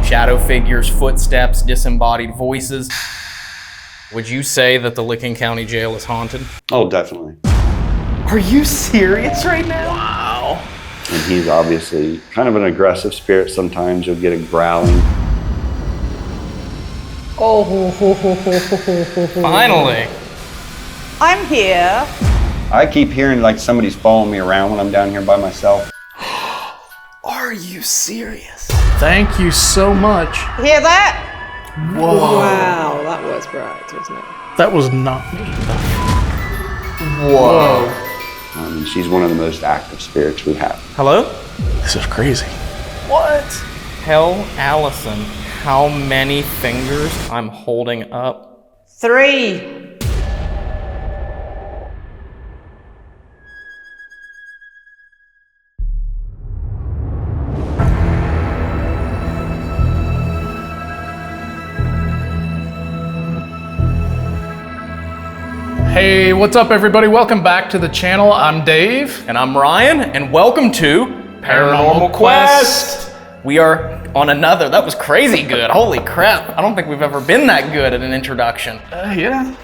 Shadow figures, footsteps, disembodied voices. Would you say that the Licking County Jail is haunted? Oh, definitely. Are you serious right now? Wow. And he's obviously kind of an aggressive spirit. Sometimes you'll get a growling. Oh, Finally. I'm here. I keep hearing like somebody's following me around when I'm down here by myself. Are you serious? Thank you so much. Hear that? Whoa. Wow, that was bright, wasn't it? That was not me. Whoa. I mean, she's one of the most active spirits we have. Hello? This is crazy. What? Tell Allison how many fingers I'm holding up. 3. Hey, what's up everybody? Welcome back to the channel. I'm Dave. And I'm Ryan, and welcome to Paranormal Quest. We are on another, that was crazy good. Holy crap. I don't think we've ever been that good at an introduction. Yeah.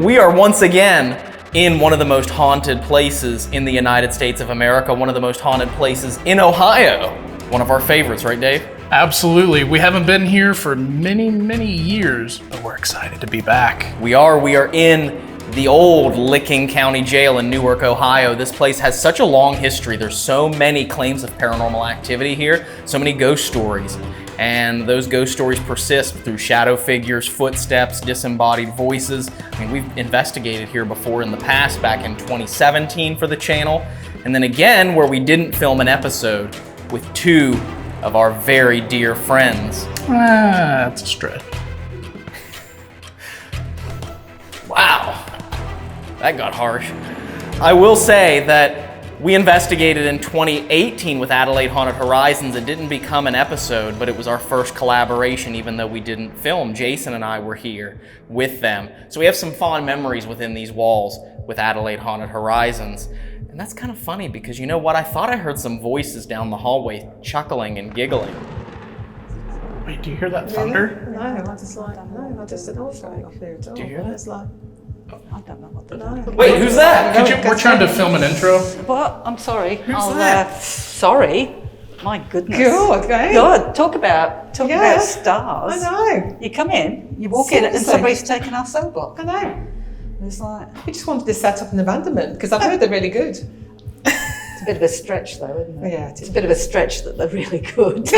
We are once again in one of the most haunted places in the United States of America, one of the most haunted places in Ohio. One of our favorites, right, Dave? Absolutely. We haven't been here for many, many years, but we're excited to be back. We are in the old Licking County Jail in Newark, Ohio. This place has such a long history. There's so many claims of paranormal activity here, so many ghost stories. And those ghost stories persist through shadow figures, footsteps, disembodied voices. I mean, we've investigated here before in the past, back in 2017 for the channel. And then again, where we didn't film an episode with 2 of our very dear friends. That's a stretch. Wow. That got harsh. I will say that we investigated in 2018 with Adelaide Haunted Horizons. It didn't become an episode, but it was our first collaboration, even though we didn't film. Jason and I were here with them. So we have some fond memories within these walls with Adelaide Haunted Horizons. And that's kind of funny because you know what? I thought I heard some voices down the hallway chuckling and giggling. Wait, do you hear that thunder? No, I just said also off there. Do you hear that? It's like, I don't know what to do. Wait, who's that? We're trying to film an intro. What? I'm sorry. Who's that? Sorry. My goodness. good, okay. God, talk about stars. I know. You come in, you walk in, and Seriously. somebody's taken our Cellblock. I know. It's like, We just wanted to set up an abandonment because I've heard they're really good. it's a bit of a stretch though, isn't it? Yeah, it It's is. a bit of a stretch that they're really good.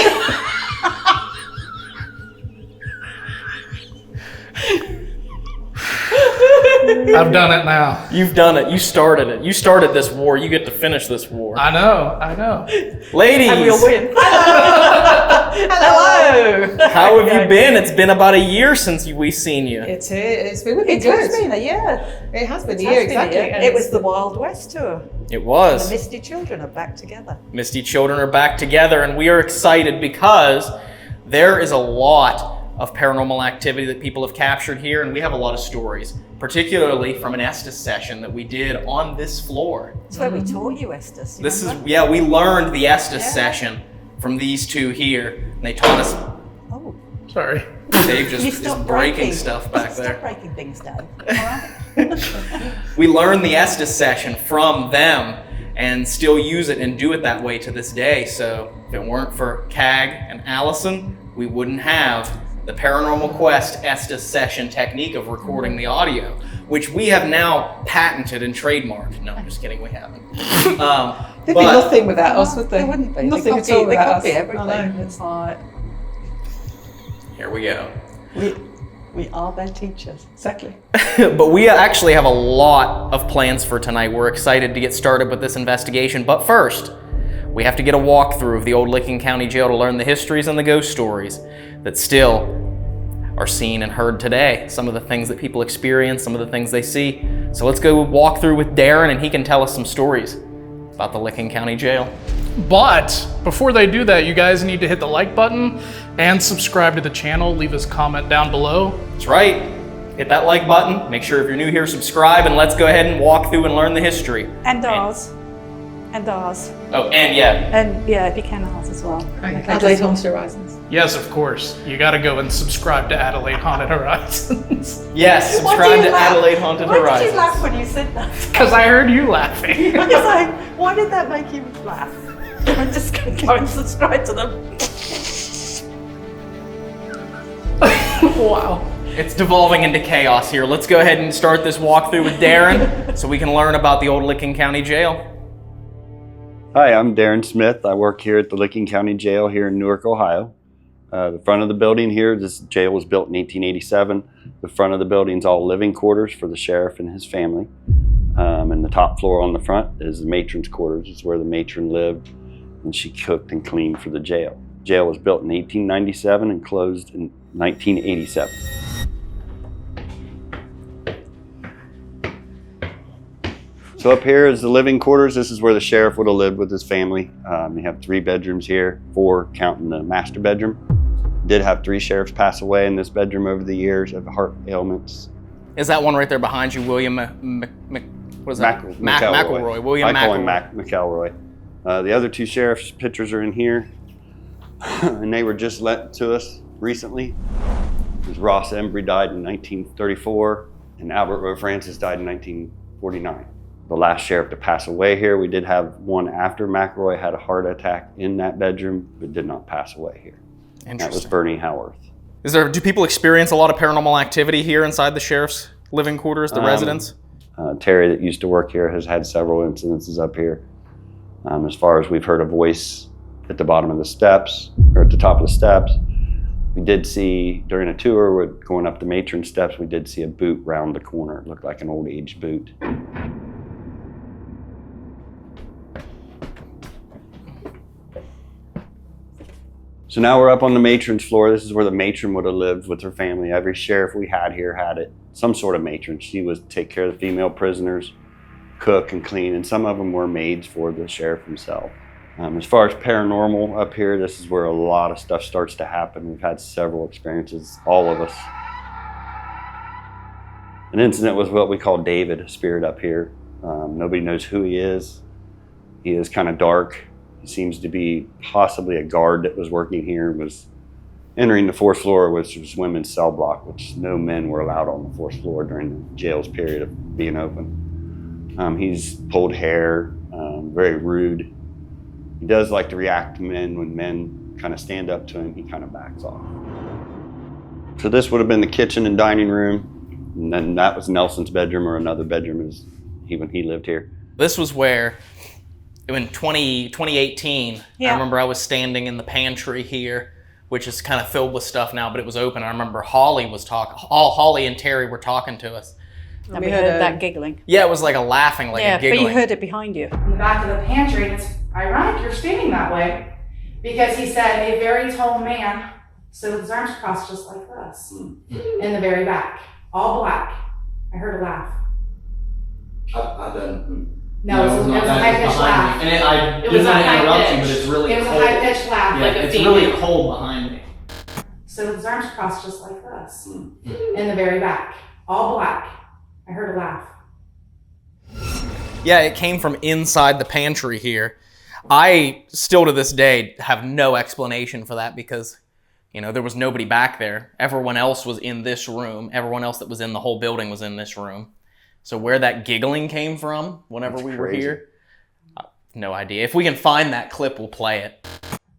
I've done it now. You've done it. You started it. You started this war. You get to finish this war. I know. Ladies, And we'll win. Hello. how have you been? It's been about a year since we've seen you. It's been really It good. has been a year. It has been a It year, has been a exactly. year. And It was the Wild West tour. It The was. Misty Children are back together. Misty Children are back together, and we are excited because there is a lot of paranormal activity that people have captured here, and we have a lot of stories, particularly from an Estes session that we did on this floor. That's where we taught you, Estes. you This is, remember? yeah, we learned the Estes Yeah. session from these 2 here, and they taught us. Oh, Sorry. Dave just you is stop breaking stuff back Stop there. breaking things down. All right. We learned the Estes session from them and still use it and do it that way to this day. So if it weren't for Cag and Allison, we wouldn't have the Paranormal Quest Estes session technique of recording the audio, which we have now patented and trademarked. No, I'm just kidding, we haven't. There'd be nothing without us, would They there? wouldn't be. Nothing they at all copy, without us. They copy I everything. know. It's like, Here we go. we are their teachers. Exactly. But we actually have a lot of plans for tonight. We're excited to get started with this investigation. But first, we have to get a walkthrough of the old Licking County Jail to learn the histories and the ghost stories that still are seen and heard today. Some of the things that people experience, some of the things they see. So let's go walk through with Darren, and he can tell us some stories about the Licking County Jail. But before they do that, you guys need to hit the like button and subscribe to the channel. Leave us a comment down below. That's right. Hit that like button. Make sure if you're new here, subscribe, and let's go ahead and walk through and learn the history. And ours. And ours. Oh, and yeah. And yeah, if you can ask as well. Adelaide Haunted Horizons. Yes, of course. You got to go and subscribe to Adelaide Haunted Horizons. Yes, subscribe to Adelaide Haunted Why did Horizons. you laugh when you said that? Because I heard you laughing. I was like, why did that make you laugh? I'm just going to go and subscribe to them. Wow. It's devolving into chaos here. Let's go ahead and start this walkthrough with Darren so we can learn about the old Licking County Jail. Hi, I'm Darren Smith. I work here at the Licking County Jail here in Newark, Ohio. The front of the building here, this jail was built in 1887. The front of the building is all living quarters for the sheriff and his family. And the top floor on the front is the matron's quarters. It's where the matron lived, and she cooked and cleaned for the jail. The jail was built in 1897 and closed in 1987. So up here is the living quarters. This is where the sheriff would have lived with his family. You have 3 bedrooms here, 4 counting the master bedroom. Did have 3 sheriffs pass away in this bedroom over the years of heart ailments. Is that one right there behind you, William what is that? McElroy. William I call him McElroy. McElroy. The other 2 sheriffs' pictures are in here, and they were just lent to us recently. Ross Embry died in 1934, and Albert Rowe Francis died in 1949. The last sheriff to pass away here, we did have one after McElroy had a heart attack in that bedroom, but did not pass away here. That was Bernie Howarth. Do people experience a lot of paranormal activity here inside the sheriff's living quarters, the residence? Terry that used to work here has had several incidences up here. As far as we've heard a voice at the bottom of the steps, or at the top of the steps. We did see, during a tour, going up the matron steps, we did see a boot round the corner. It looked like an old age boot. So now we're up on the matron's floor. This is where the matron would have lived with her family. Every sheriff we had here had it, some sort of matron. She would take care of the female prisoners, cook and clean, and some of them were maids for the sheriff himself. As far as paranormal up here, this is where a lot of stuff starts to happen. We've had several experiences, all of us. An incident with what we call David, a spirit up here. Nobody knows who he is. He is kind of dark. He seems to be possibly a guard that was working here, was entering the 4th floor, which was women's cell block, which no men were allowed on the 4th floor during the jail's period of being open. He's pulled hair, very rude. He does like to react to men. When men kind of stand up to him, he kind of backs off. So this would have been the kitchen and dining room, and then that was Nelson's bedroom, or another bedroom when he lived here. This was where, in 2018, I remember I was standing in the pantry here, which is kind of filled with stuff now, but it was open. I remember Holly and Terry were talking to us. And we heard that giggling. Yeah, it was like a laughing, like a giggling. But you heard it behind you. In the back of the pantry, and it's ironic you're standing that way, because he said a very tall man stood with his arms crossed just like this, in the very back, all black. I heard a laugh. I don't. No, it was a high-pitched laugh. And I It was didn't a want to interrupt you, high-pitched. but it's really It was a cold. high-pitched laugh, Yeah, like a it's female. really cold behind me. So with his arms crossed just like this, in the very back, all black. I heard a laugh. Yeah, it came from inside the pantry here. I still to this day have no explanation for that because, there was nobody back there. Everyone else was in this room. Everyone else that was in the whole building was in this room. So where that giggling came from whenever we were here, no idea. If we can find that clip, we'll play it.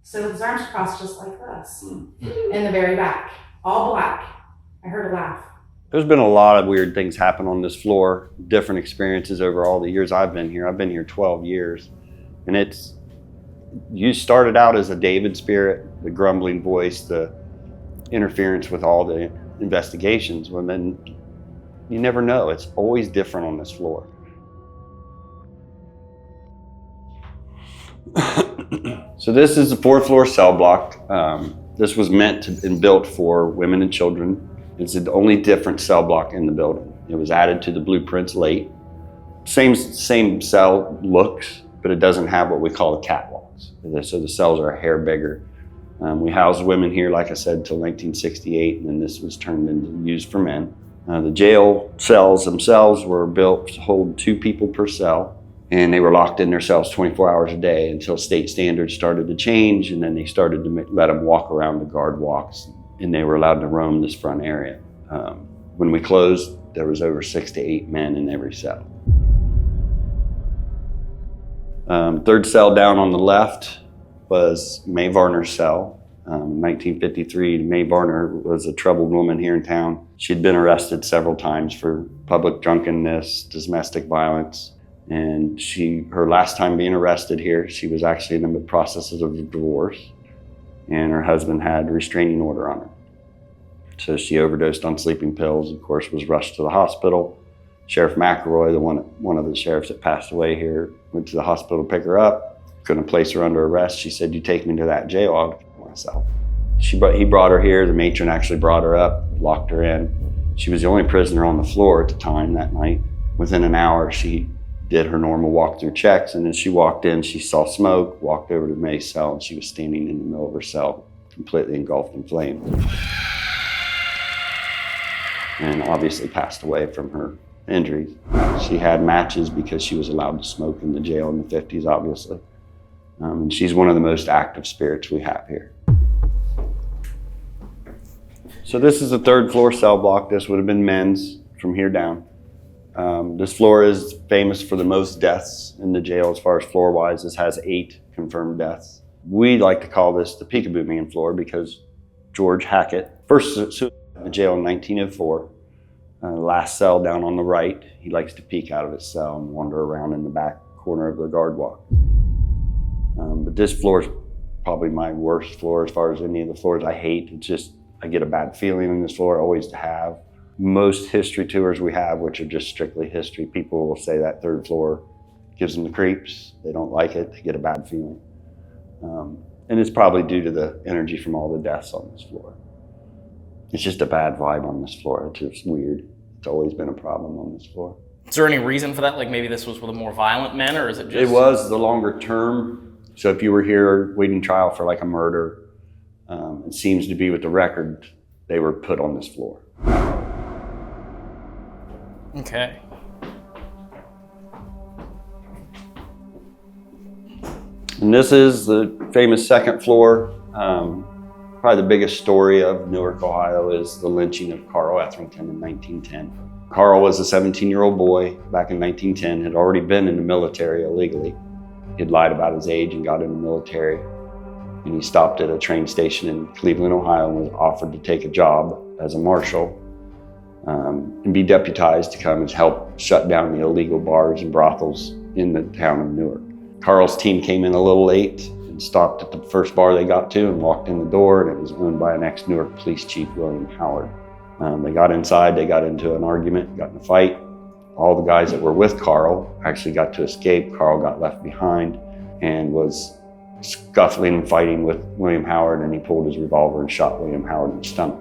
So with his arms crossed just like this, in the very back, all black. I heard a laugh. There's been a lot of weird things happen on this floor, different experiences over all the years I've been here. I've been here 12 years. And you started out as a David spirit, the grumbling voice, the interference with all the investigations. Well, then you never know. It's always different on this floor. So this is the 4th floor cell block. This was meant to and built for women and children. It's the only different cell block in the building. It was added to the blueprints late. Same cell looks, but it doesn't have what we call the catwalks. So the cells are a hair bigger. We housed women here, like I said, until 1968, and then this was turned into used for men. The jail cells themselves were built to hold 2 people per cell. And they were locked in their cells 24 hours a day until state standards started to change, and then they started to let them walk around the guard walks, and they were allowed to roam this front area. When we closed, there was over 6 to 8 men in every cell. Third cell down on the left was Mae Varner's cell. In 1953, Mae Varner was a troubled woman here in town. She'd been arrested several times for public drunkenness, domestic violence, and her last time being arrested here, she was actually in the process of a divorce, and her husband had a restraining order on her. So she overdosed on sleeping pills, of course, was rushed to the hospital. Sheriff McElroy, one of the sheriffs that passed away here, went to the hospital to pick her up. Couldn't place her under arrest. She said, "You take me to that jail, I'll kill myself." He brought her here. The matron actually brought her up, locked her in. She was the only prisoner on the floor at the time that night. Within an hour, she did her normal walk-through checks, and as she walked in, she saw smoke, walked over to Mae's cell, and she was standing in the middle of her cell, completely engulfed in flames. And obviously passed away from her injuries. She had matches because she was allowed to smoke in the jail in the 50s, obviously. And she's one of the most active spirits we have here. So this is the third floor cell block. This would have been men's from here down. This floor is famous for the most deaths in the jail as far as floor-wise. This has 8 confirmed deaths. We like to call this the Peekaboo Man floor because George Hackett, first suicide in the jail in 1904, last cell down on the right, he likes to peek out of his cell and wander around in the back corner of the guard walk. But this floor is probably my worst floor as far as any of the floors I hate. It's just, I get a bad feeling on this floor, always to have. Most history tours we have, which are just strictly history, people will say that third floor gives them the creeps. They don't like it, they get a bad feeling. And it's probably due to the energy from all the deaths on this floor. It's just a bad vibe on this floor. It's just weird. It's always been a problem on this floor. Is there any reason for that? Like maybe this was with the more violent men, or is it just? It was the longer term. So if you were here waiting trial for like a murder, it seems to be with the record, they were put on this floor. Okay. And this is the famous second floor. Probably the biggest story of Newark, Ohio is the lynching of Carl Etherington in 1910. Carl was a 17-year-old boy back in 1910, had already been in the military illegally. He'd lied about his age and got in the military. And he stopped at a train station in Cleveland, Ohio, and was offered to take a job as a marshal and be deputized to come and help shut down the illegal bars and brothels in the town of Newark. Carl's team came in a little late and stopped at the first bar they got to and walked in the door, and it was owned by an ex-Newark police chief, William Howard. They got inside, they got into an argument, got in a fight. All the guys that were with Carl actually got to escape. Carl got left behind and was scuffling and fighting with William Howard, and he pulled his revolver and shot William Howard in the stomach.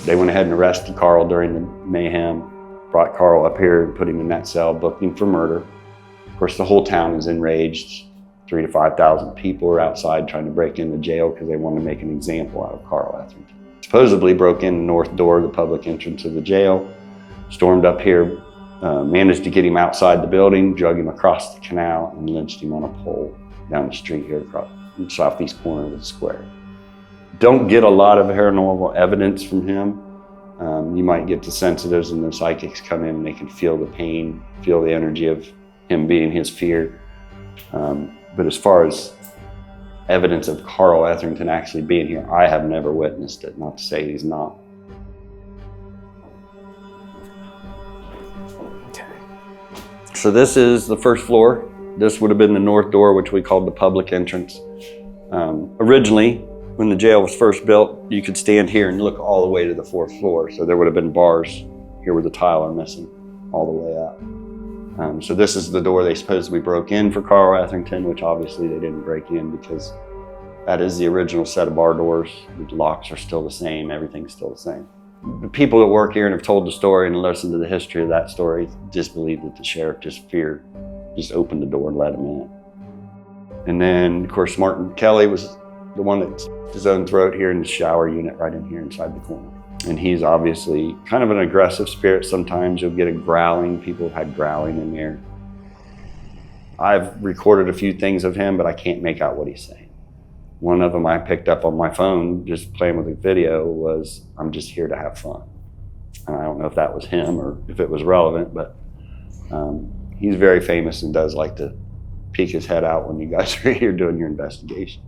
They went ahead and arrested Carl during the mayhem, brought Carl up here and put him in that cell, booked him for murder. Of course, the whole town is enraged. 3,000 to 5,000 people were outside trying to break into jail because they wanted to make an example out of Carl Etherington. Supposedly broke in the north door, the public entrance of the jail, stormed up here, managed to get him outside the building, drug him across the canal, and lynched him on a pole down the street here across the southeast corner of the square. Don't get a lot of paranormal evidence from him. You might get the sensitives and the psychics come in and they can feel the pain, feel the energy of him being his fear. But as far as evidence of Carl Etherington actually being here, I have never witnessed it, not to say he's not. Okay. So this is the first floor. This would have been the north door, which we called the public entrance. Originally, when the jail was first built, you could stand here and look all the way to the fourth floor. So there would have been bars here where the tile are missing all the way up. So this is the door they supposedly broke in for Carl Etherington, which obviously they didn't break in because that is the original set of bar doors. The locks are still the same, everything's still the same. The people that work here and have told the story and listened to the history of that story just believe that the sheriff just opened the door and let him in. And then, of course, Martin Kelly was the one that slit his own throat here in the shower unit right in here inside the corner. And he's obviously kind of an aggressive spirit. Sometimes you'll get a growling. People have had growling in there. I've recorded a few things of him, but I can't make out what he's saying. One of them I picked up on my phone, just playing with a video, was, "I'm just here to have fun." And I don't know if that was him or if it was relevant, but he's very famous and does like to peek his head out when you guys are here doing your investigations.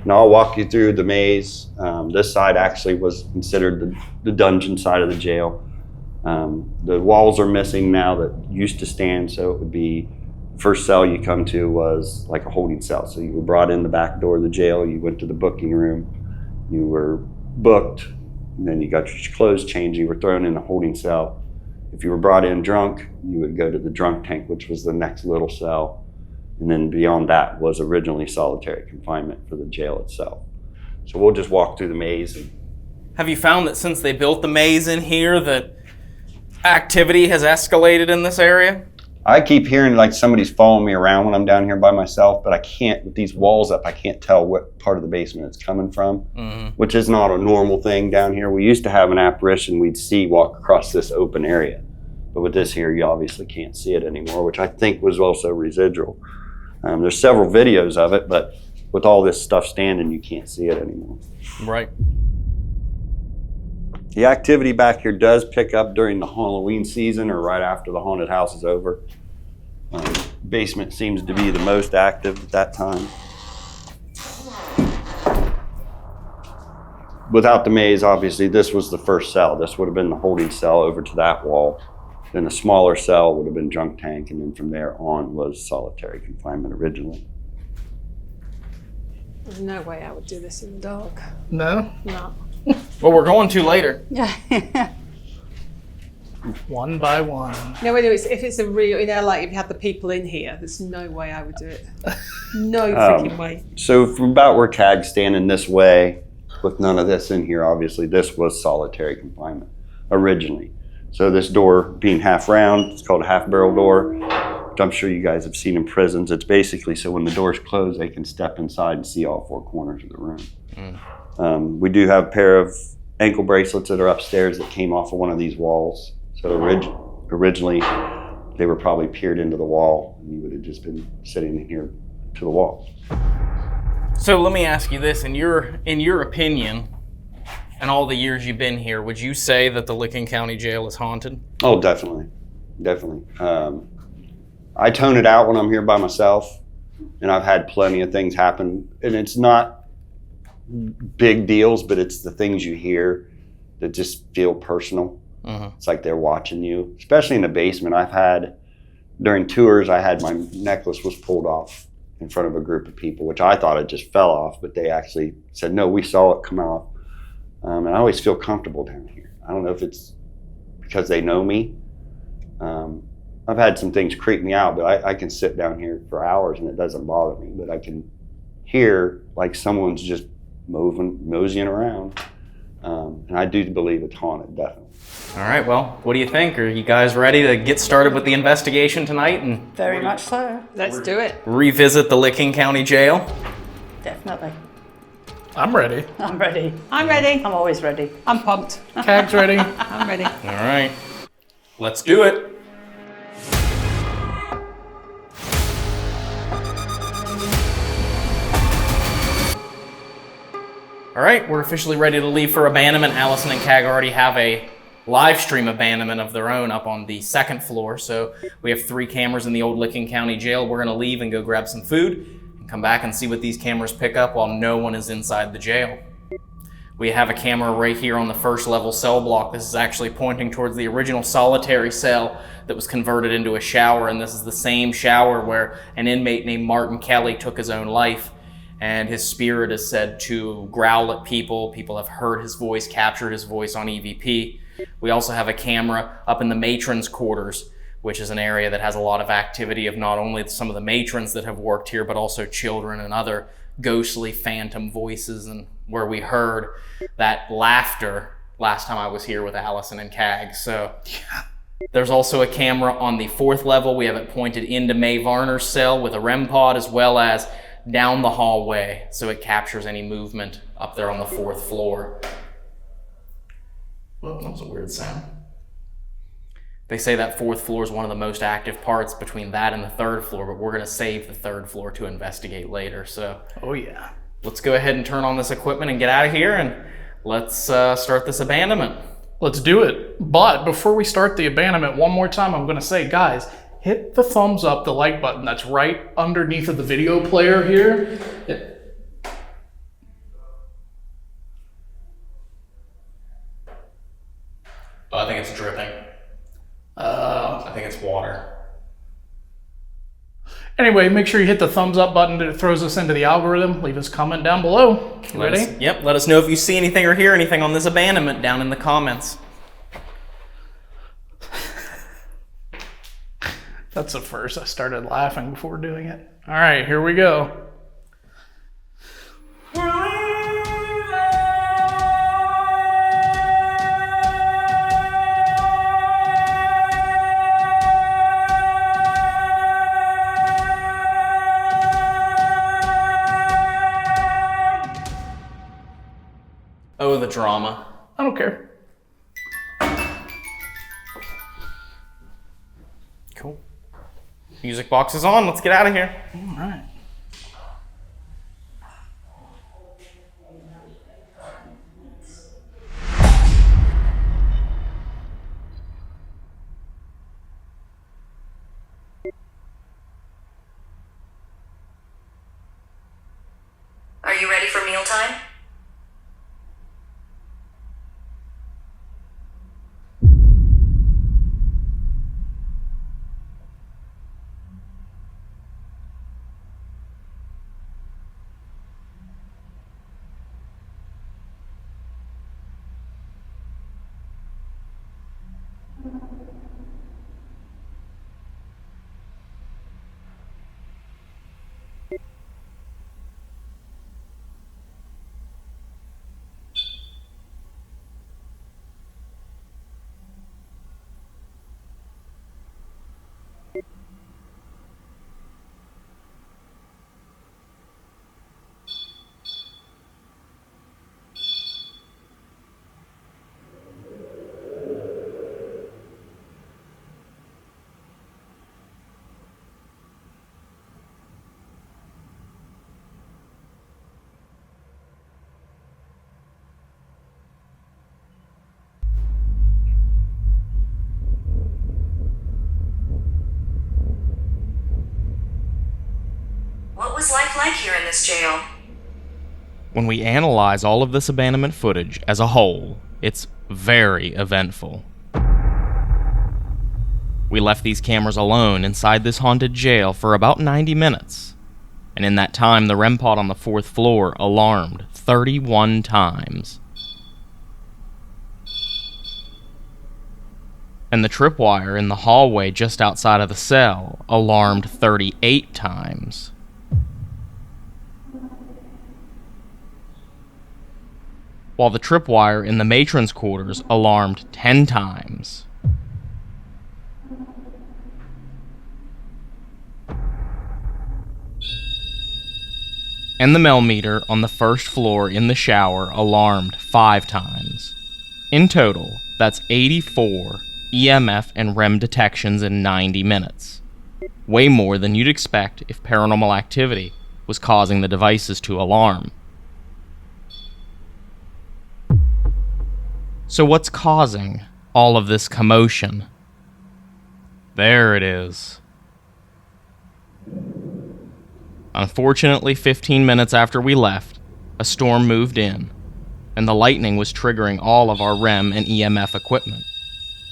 Now I'll walk you through the maze. This side actually was considered the dungeon side of the jail. The walls are missing now that used to stand, so it would be, first cell you come to was like a holding cell. So you were brought in the back door of the jail, you went to the booking room, you were booked, and then you got your clothes changed, you were thrown in a holding cell. If you were brought in drunk, you would go to the drunk tank, which was the next little cell. And then beyond that was originally solitary confinement for the jail itself. So we'll just walk through the maze. Have you found that since they built the maze in here that activity has escalated in this area? I keep hearing like somebody's following me around when I'm down here by myself, but I can't, with these walls up, I can't tell what part of the basement it's coming from, which is not a normal thing down here. We used to have an apparition we'd see walk across this open area, but with this here, you obviously can't see it anymore, which I think was also residual. There's several videos of it, but with all this stuff standing, you can't see it anymore. Right. The activity back here does pick up during the Halloween season or right after the haunted house is over. Basement seems to be the most active at that time. Without the maze, obviously, this was the first cell. This would have been the holding cell over to that wall. Then the smaller cell would have been drunk tank, and then from there on was solitary confinement originally. There's no way I would do this in the dark. No? No. Well, we're going to later. Yeah. One by one. No, anyways, if it's a real, you know, like if you had the people in here, there's no way I would do it. No freaking way. So from about where CAG's standing this way, with none of this in here, obviously, this was solitary confinement originally. So this door being half round, it's called a half barrel door, which I'm sure you guys have seen in prisons. It's basically so when the door's closed, they can step inside and see all four corners of the room. We do have a pair of ankle bracelets that are upstairs that came off of one of these walls. So originally, they were probably peered into the wall, and you would have just been sitting in here to the wall. So let me ask you this: in your opinion, and all the years you've been here, would you say that the Licking County Jail is haunted? Oh, definitely. I tone it out when I'm here by myself, and I've had plenty of things happen, and it's not big deals, but it's the things you hear that just feel personal. It's like they're watching you, especially in the basement. During tours, I had my necklace was pulled off in front of a group of people, which I thought it just fell off, but they actually said, no, we saw it come off. And I always feel comfortable down here. I don't know if it's because they know me. I've had some things creep me out, but I can sit down here for hours and it doesn't bother me, but I can hear like someone's just moseying around. And I do believe it's haunted, definitely. All right, well, what do you think? Are you guys ready to get started with the investigation tonight and Very much so. Let's do it. revisit the Licking County Jail? Definitely. I'm ready. I'm ready. I'm ready. I'm always ready. I'm pumped. CAG's ready. I'm ready. All right, let's do it. All right, we're officially ready to leave for abandonment. Allison and CAG already have a live stream abandonment of their own up on the second floor. So we have 3 cameras in the old Licking County Jail. We're gonna leave and go grab some food and come back and see what these cameras pick up while no one is inside the jail. We have a camera right here on the first level cell block. This is actually pointing towards the original solitary cell that was converted into a shower. And this is the same shower where an inmate named Martin Kelly took his own life. And his spirit is said to growl at people. People have heard his voice, captured his voice on EVP. We also have a camera up in the matron's quarters, which is an area that has a lot of activity of not only some of the matrons that have worked here, but also children and other ghostly phantom voices, and where we heard that laughter last time I was here with Allison and CAG. So there's also a camera on the 4th level. We have it pointed into Mae Varner's cell with a REM pod, as well as down the hallway, so it captures any movement up there on the 4th floor. Well, that was a weird sound. They say that 4th floor is one of the most active parts between that and the 3rd floor, but we're gonna save the 3rd floor to investigate later. So, Oh yeah. let's go ahead and turn on this equipment and get out of here, and let's start this abandonment. Let's do it. But before we start the abandonment, one more time, I'm going to say, guys, hit the thumbs up, the like button that's right underneath of the video player here. Oh, I think it's dripping. I think it's water. Anyway, make sure you hit the thumbs up button that throws us into the algorithm. Leave us a comment down below. Ready? Let us know if you see anything or hear anything on this abandonment down in the comments. That's the first. I started laughing before doing it. All right, here we go. Oh, the drama. I don't care. Cool. Music box is on. Let's get out of here. All right. Are you ready for mealtime? What was life like here in this jail? When we analyze all of this abandonment footage as a whole, it's very eventful. We left these cameras alone inside this haunted jail for about 90 minutes. And in that time, the REM pod on the 4th floor alarmed 31 times. And the tripwire in the hallway just outside of the cell alarmed 38 times. While the tripwire in the matron's quarters alarmed 10 times. And the Mel meter on the 1st floor in the shower alarmed 5 times. In total, that's 84 EMF and REM detections in 90 minutes. Way more than you'd expect if paranormal activity was causing the devices to alarm. So what's causing all of this commotion? There it is. Unfortunately, 15 minutes after we left, a storm moved in, and the lightning was triggering all of our REM and EMF equipment.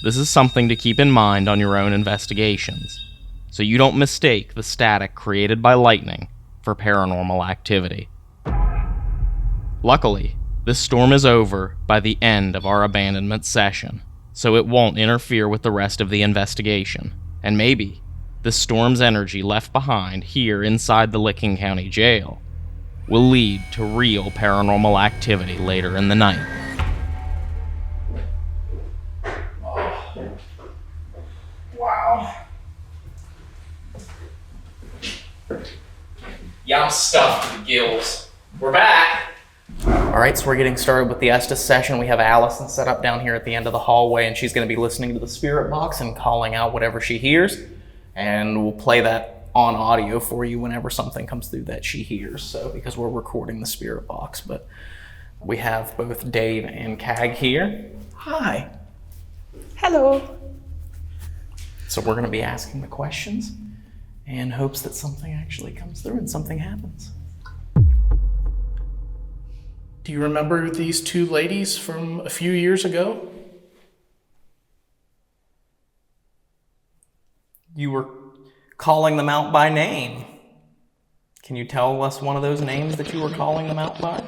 This is something to keep in mind on your own investigations, so you don't mistake the static created by lightning for paranormal activity. Luckily, this storm is over by the end of our abandonment session, so it won't interfere with the rest of the investigation, and maybe the storm's energy left behind here inside the Licking County Jail will lead to real paranormal activity later in the night. Wow. Yeah, I'm stuffed to the gills. We're back. All right, so we're getting started with the Estes session. We have Allison set up down here at the end of the hallway, and she's going to be listening to the spirit box and calling out whatever she hears. And we'll play that on audio for you whenever something comes through that she hears. So, because we're recording the spirit box, but we have both Dave and Cag here. Hi. Hello. So we're going to be asking the questions in hopes that something actually comes through and something happens. Do you remember these two ladies from a few years ago? You were calling them out by name. Can you tell us one of those names that you were calling them out by?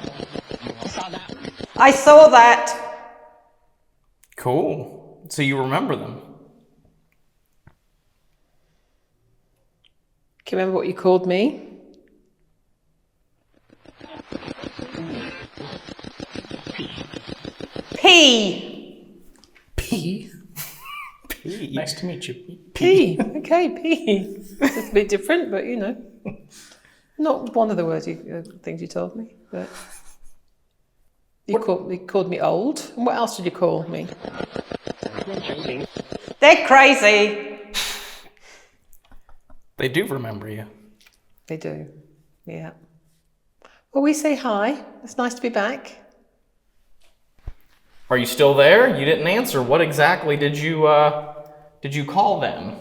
I saw that. Cool. So you remember them. Can you remember what you called me? P. P? P. Nice to meet you. P. Okay, P. It's a bit different, but you know. Not one of the words things you told me, but you called me old. And what else did you call me? They're crazy. They do remember you. They do, yeah. Well, we say hi. It's nice to be back. Are you still there? You didn't answer. What exactly did you call them?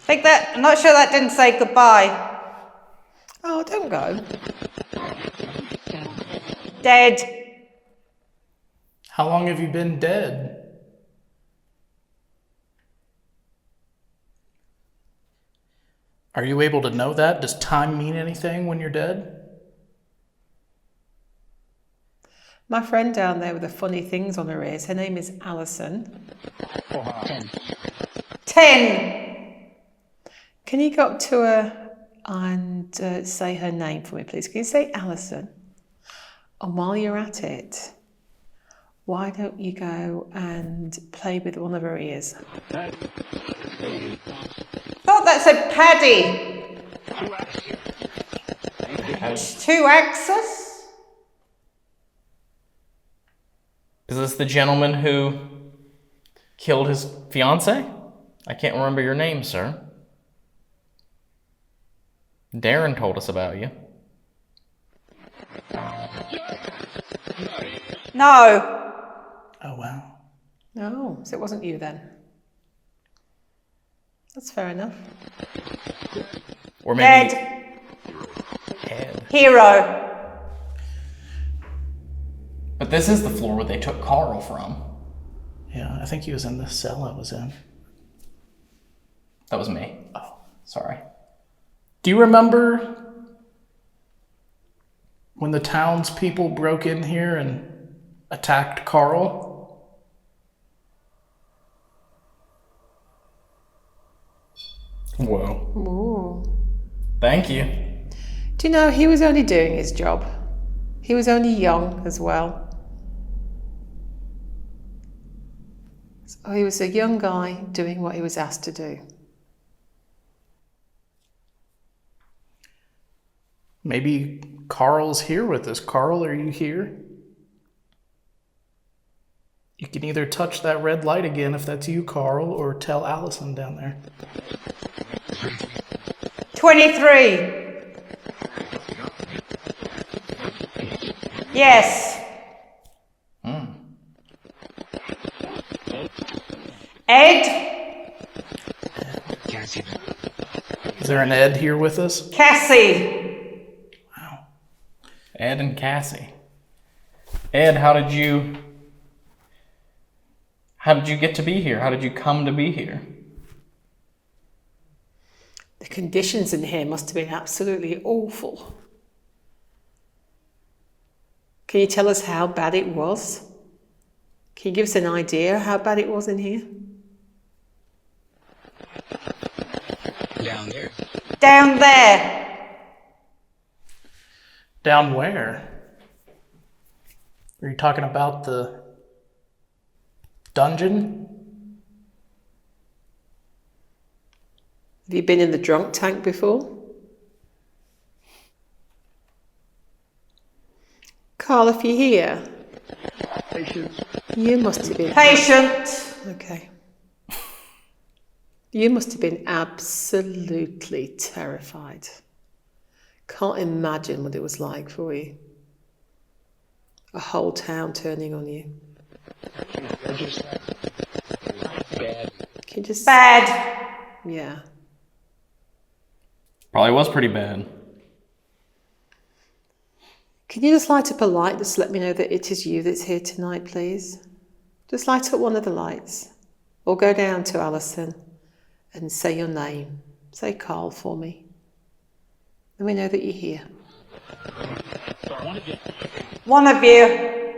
I'm not sure that didn't say goodbye. Oh, don't go. Dead. How long have you been dead? Are you able to know that? Does time mean anything when you're dead? My friend down there with the funny things on her ears, her name is Alison. 10. Can you go up to her and say her name for me, please? Can you say Alison? And while you're at it, why don't you go and play with one of her ears? Thought that said Paddy. 2 axis. Is this the gentleman who killed his fiancée? I can't remember your name, sir. Darren told us about you. No. Oh, wow. Oh, so it wasn't you then. That's fair enough. Or maybe Dead. Hero. But this is the floor where they took Carl from. Yeah, I think he was in the cell I was in. That was me. Oh, sorry. Do you remember when the townspeople broke in here and attacked Carl? Whoa. Ooh. Thank you. Do you know, he was only doing his job. He was only young as well. So he was a young guy doing what he was asked to do. Maybe Carl's here with us. Carl, are you here? You can either touch that red light again if that's you, Carl, or tell Allison down there. 23. Yes. Ed. Is there an Ed here with us? Cassie. Wow. Ed and Cassie. Ed, how did you get to be here? How did you come to be here? The conditions in here must have been absolutely awful. Can you tell us how bad it was? Can you give us an idea how bad it was in here? Down there. Down there. Down where? Are you talking about the dungeon? Have you been in the drunk tank before? Carl, if you're here, you must have been... Patient. Okay. You must have been absolutely terrified. Can't imagine what it was like for you. A whole town turning on you. Can you just... Bad. Yeah. Probably was pretty bad. Can you just light up a light? Just let me know that it is you that's here tonight, please. Just light up one of the lights. Or go down to Alison and say your name. Say Carl for me. Let me know that you're here. One of you.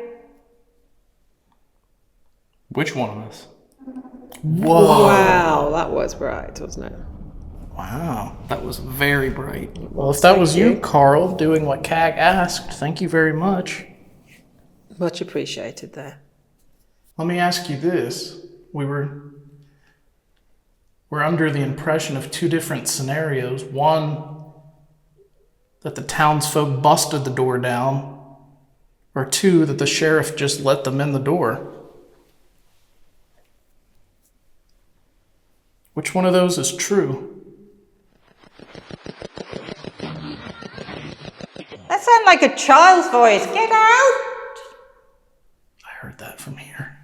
Which one of us? Whoa. Wow, that was bright, wasn't it? Wow, that was very bright. Well, if that was you, Carl, doing what CAG asked, thank you very much. Much appreciated there. Let me ask you this. We're under the impression of two different scenarios. One, that the townsfolk busted the door down, or two, that the sheriff just let them in the door. Which one of those is true? That sounds like a child's voice. Get out. I heard that from here.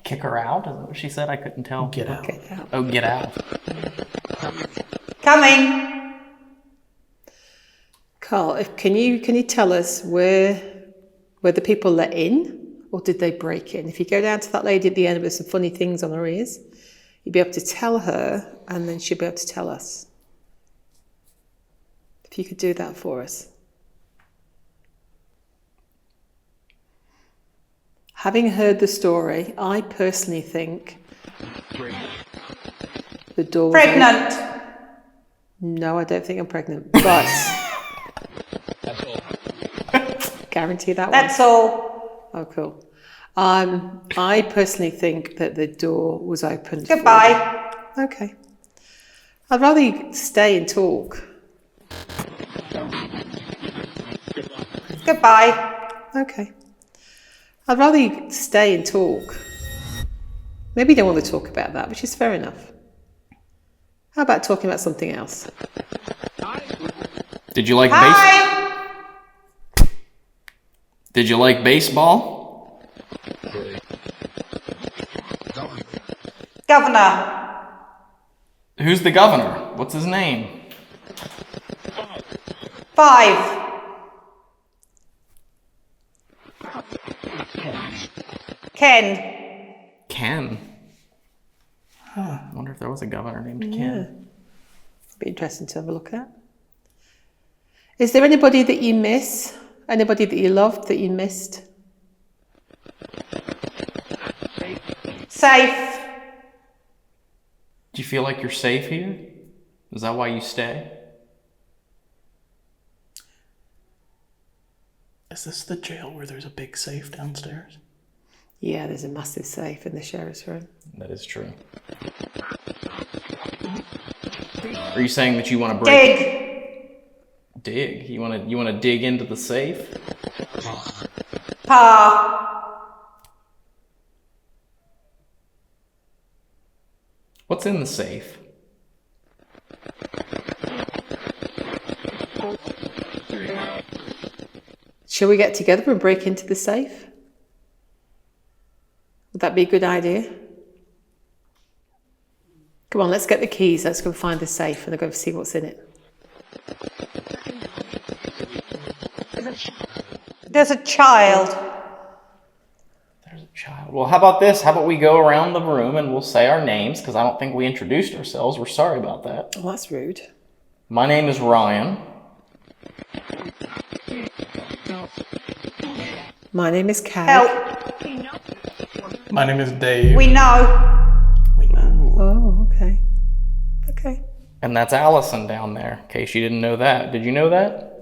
Kick her out? Is that what she said? I couldn't tell. Get out. Get out. Oh, get out. Coming. Carl, can you tell us were the people let in, or did they break in? If you go down to that lady at the end with some funny things on her ears, you'll be able to tell her, and then she'll be able to tell us. If you could do that for us. Having heard the story, I personally think the door was Pregnant. open. No, I don't think I'm pregnant, but guarantee that one. That's all. Oh, cool. I personally think that the door was opened. Goodbye. Okay. I'd rather you stay and talk. Goodbye. Okay. I'd rather you stay and talk. Maybe you don't want to talk about that, which is fair enough. How about talking about something else? Did you like Hi. Did you like baseball? Governor. Who's the governor? What's his name? 5. Ken. Ken. Huh. I wonder if there was a governor named Ken. It'd be interesting to have a look at. Is there anybody that you miss? Anybody that you loved that you missed? Safe. Do you feel like you're safe here? Is that why you stay? Is this the jail where there's a big safe downstairs? Yeah, there's a massive safe in the sheriff's room. That is true. Are you saying that you want to break? Dig? You want to dig into the safe? Pa. What's in the safe? Shall we get together and break into the safe? Would that be a good idea? Come on, let's get the keys. Let's go find the safe and I'll go see what's in it. There's a child. There's a child. Well, how about this? How about we go around the room and we'll say our names, because I don't think we introduced ourselves. We're sorry about that. Oh, that's rude. My name is Ryan. My name is Kat. Help. My name is Dave. We know. Oh, okay. Okay. And that's Allison down there, in case you didn't know that. Did you know that?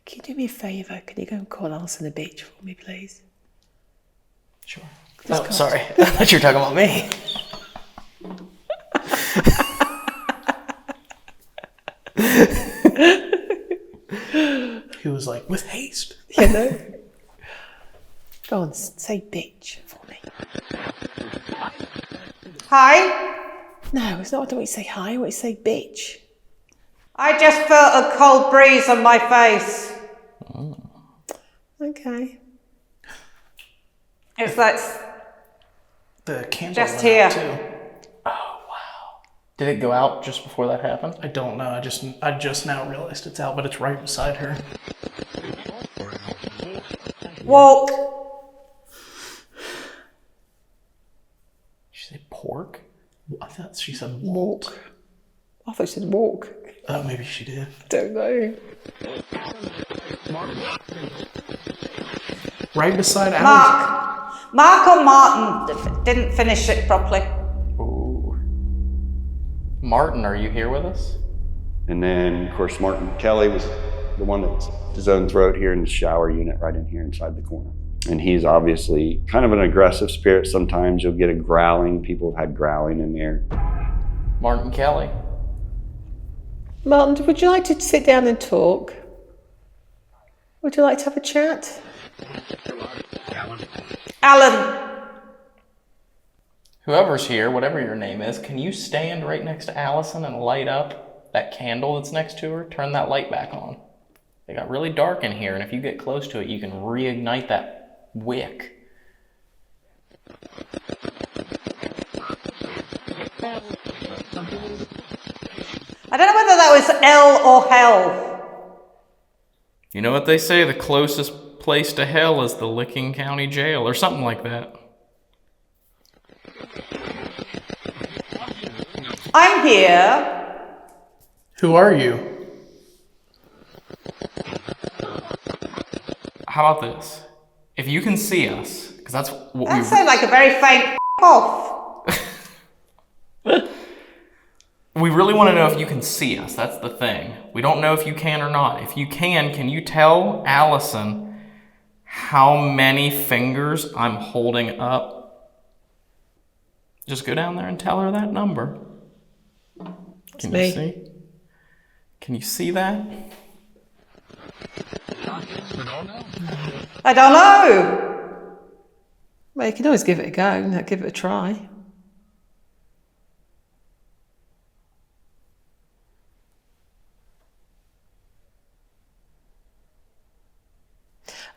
Can you do me a favour? Can you go and call Alison the beach for me, please? Sure. Oh, sorry. I thought you were talking about me. He was like, with haste. You know? Go on, say bitch for me. Hi. No, it's not. I don't want you to say hi. I want you to say bitch. I just felt a cold breeze on my face. Okay. It's like The candle just went out, here. too. Did it go out just before that happened? I don't know. I just now realized it's out, but it's right beside her. Walk. Did you say pork? I thought she said walk. I thought she said walk. Oh, maybe she did. Don't know. Right beside Alex. Mark or Martin didn't finish it properly. Ooh. Martin, are you here with us? And then, of course, Martin Kelly was the one that's his own throat here in the shower unit right in here inside the corner. And he's obviously kind of an aggressive spirit. Sometimes you'll get a growling. People have had growling in there. Martin Kelly. Martin, would you like to sit down and talk? Would you like to have a chat? Alan. Whoever's here, whatever your name is, can you stand right next to Allison and light up that candle that's next to her? Turn that light back on. It got really dark in here, and if you get close to it, you can reignite that wick. I don't know whether that was L or hell. You know what they say, the closest place to hell is the Licking County Jail, or something like that. I'm here. Who are you? How about this? If you can see us, because that's what That sounds like a very faint off. we really want to know if you can see us. That's the thing. We don't know if you can or not. If you can you tell Allison how many fingers I'm holding up? Just go down there and tell her that number. Can you see? Can you see that? I don't know. Well, you can always give it a go, give it a try.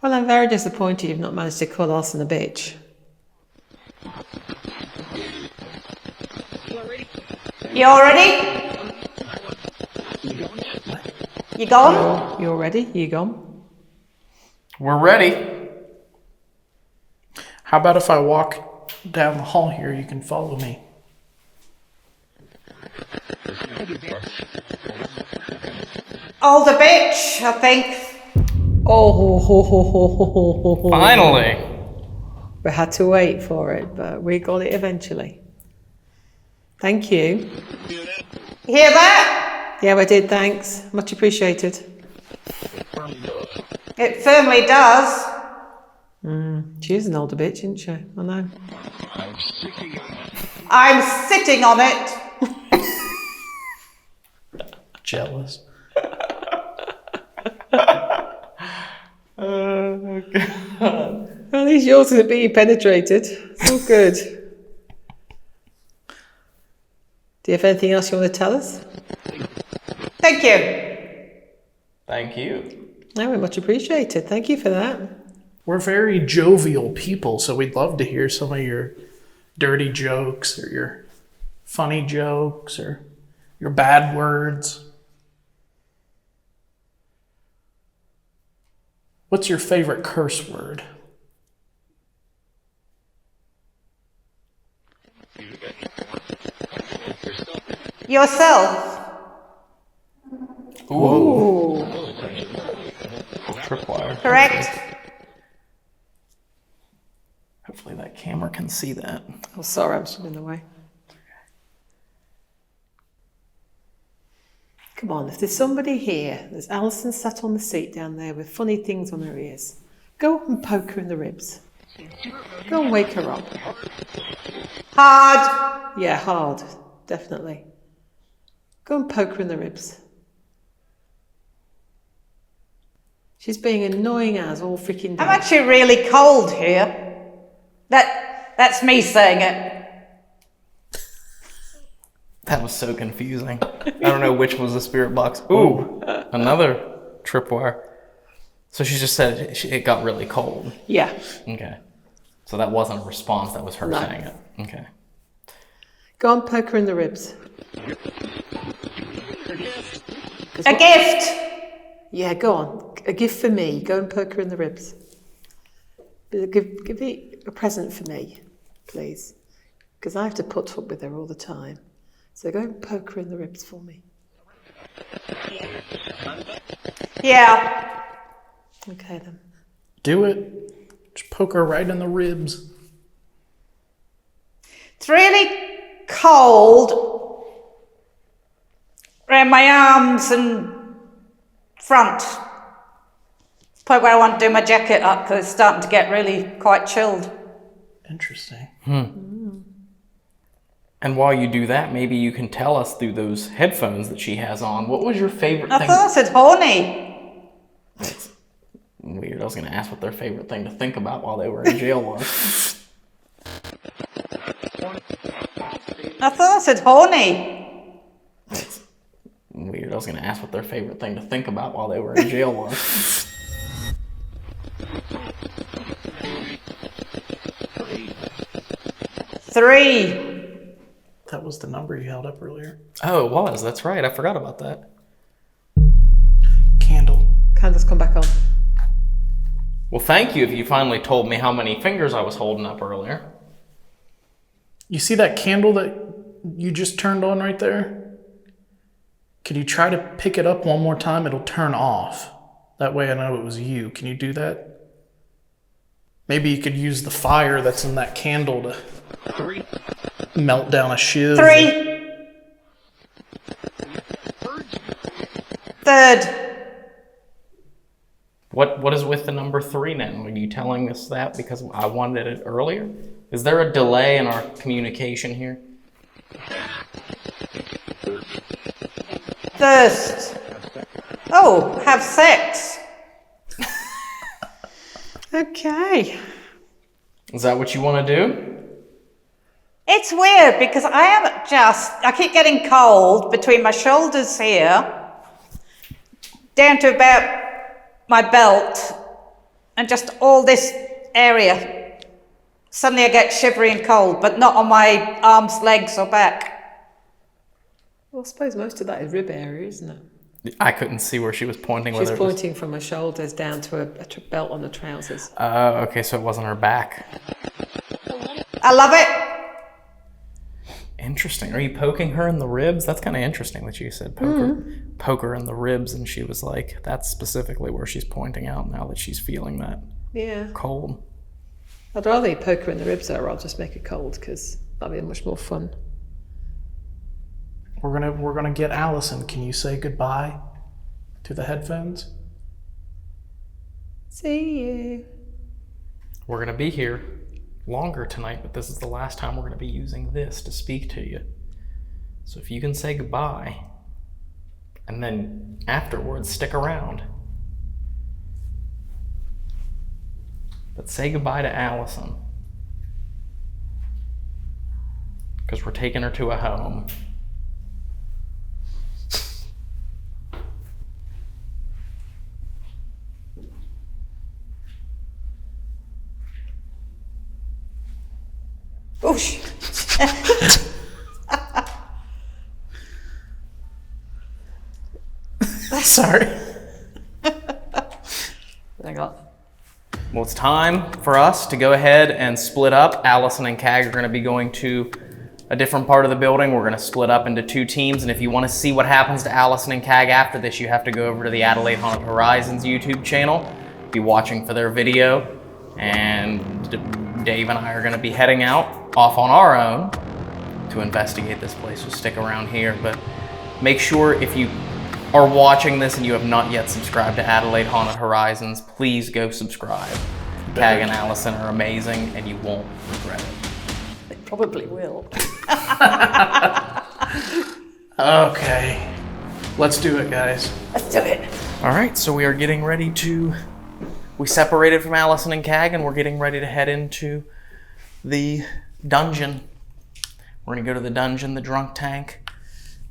Well, I'm very disappointed you've not managed to call Alison a bitch. You all ready? You gone? You all ready? You gone? We're ready. How about if I walk down the hall here, you can follow me? Older bitch, I think. Oh, Finally. we had to wait for it, but we got it eventually. Thank you. You hear that? Yeah, I did, thanks. Much appreciated. It firmly does. She is an older bitch, isn't she? I know. I'm sitting on it. Jealous. Oh, God. At least yours isn't being penetrated. It's all good. Do you have anything else you want to tell us? Thank you. Thank you. No, we're much appreciated. Thank you for that. We're very jovial people, so we'd love to hear some of your dirty jokes or your funny jokes or your bad words. What's your favorite curse word? Yourself. Ooh. Tripwire. Correct. Hopefully that camera can see that. Oh, sorry, I'm still in the way. Come on, if there's somebody here, there's Alison sat on the seat down there with funny things on her ears. Go up and poke her in the ribs. Go and wake her up. Hard. Yeah, hard. Definitely. Go and poke her in the ribs. She's being annoying as all freaking day. I'm actually really cold here. That's me saying it. That was so confusing. I don't know which was the spirit box. Ooh, another tripwire. So she just said it got really cold. Yeah. Okay. So that wasn't a response, that was her No. saying it. Okay. Go and poke her in the ribs. A gift. Yeah, go on. A gift for me. Go and poke her in the ribs. Give me a present for me, please. Because I have to put up with her all the time. So go and poke her in the ribs for me. Yeah. Okay then. Do it. Just poke her right in the ribs. It's really cold around my arms and front. It's probably where I want to do my jacket up because it's starting to get really quite chilled. Interesting. And while you do that, maybe you can tell us through those headphones that she has on, what was your favorite I thing? thought I said horny. That's weird. I was going to ask what their favorite thing to think about while they were in jail was. I thought I said horny. That's weird. I was going to ask what their favorite thing to think about while they were in jail was. Three. That was the number you held up earlier. Oh, it was. That's right. I forgot about that. Candle. Candles come back on. Well, thank you if you finally told me how many fingers I was holding up earlier. You see that candle that you just turned on right there? Can you try to pick it up one more time? It'll turn off. That way I know it was you. Can you do that? Maybe you could use the fire that's in that candle to melt down a shiv. Three. Third. What is with the number 3 now? Are you telling us that because I wanted it earlier? Is there a delay in our communication here? Thirst. Oh, have sex. Okay. Is that what you want to do? It's weird because I keep getting cold between my shoulders here, down to about my belt, and just all this area. Suddenly I get shivery and cold, but not on my arms, legs, or back. Well, I suppose most of that is rib area, isn't it? I couldn't see where she was pointing. She's whether it was- pointing from her shoulders down to a belt on the trousers. Okay, so it wasn't her back. I love it. Interesting. Are you poking her in the ribs? That's kind of interesting that you said poke her in the ribs, and she was like, that's specifically where she's pointing out now that she's feeling that Yeah. cold. I'd rather you poke her in the ribs though, or I'll just make it cold because that'd be much more fun. We're gonna get Allison. Can you say goodbye to the headphones? See you. We're going to be here longer tonight, but this is the last time we're going to be using this to speak to you. So if you can say goodbye, and then afterwards stick around. But say goodbye to Allison. Because we're taking her to a home. Oh, Sorry. Hang on. Well, it's time for us to go ahead and split up. Allison and Cag are going to be going to a different part of the building. We're going to split up into 2 teams, and if you want to see what happens to Allison and Cag after this, you have to go over to the Adelaide Haunted Horizons YouTube channel, be watching for their video, and Dave and I are going to be heading out off on our own to investigate this place. So stick around here, but make sure if you are watching this and you have not yet subscribed to Adelaide Haunted Horizons, please go subscribe. Tag and Allison are amazing, and you won't regret it. They probably will. Okay. Let's do it, guys. Let's do it. All right, so we are getting ready to... We separated from Allison and Cag, and we're getting ready to head into the dungeon. We're going to go to the dungeon, the drunk tank,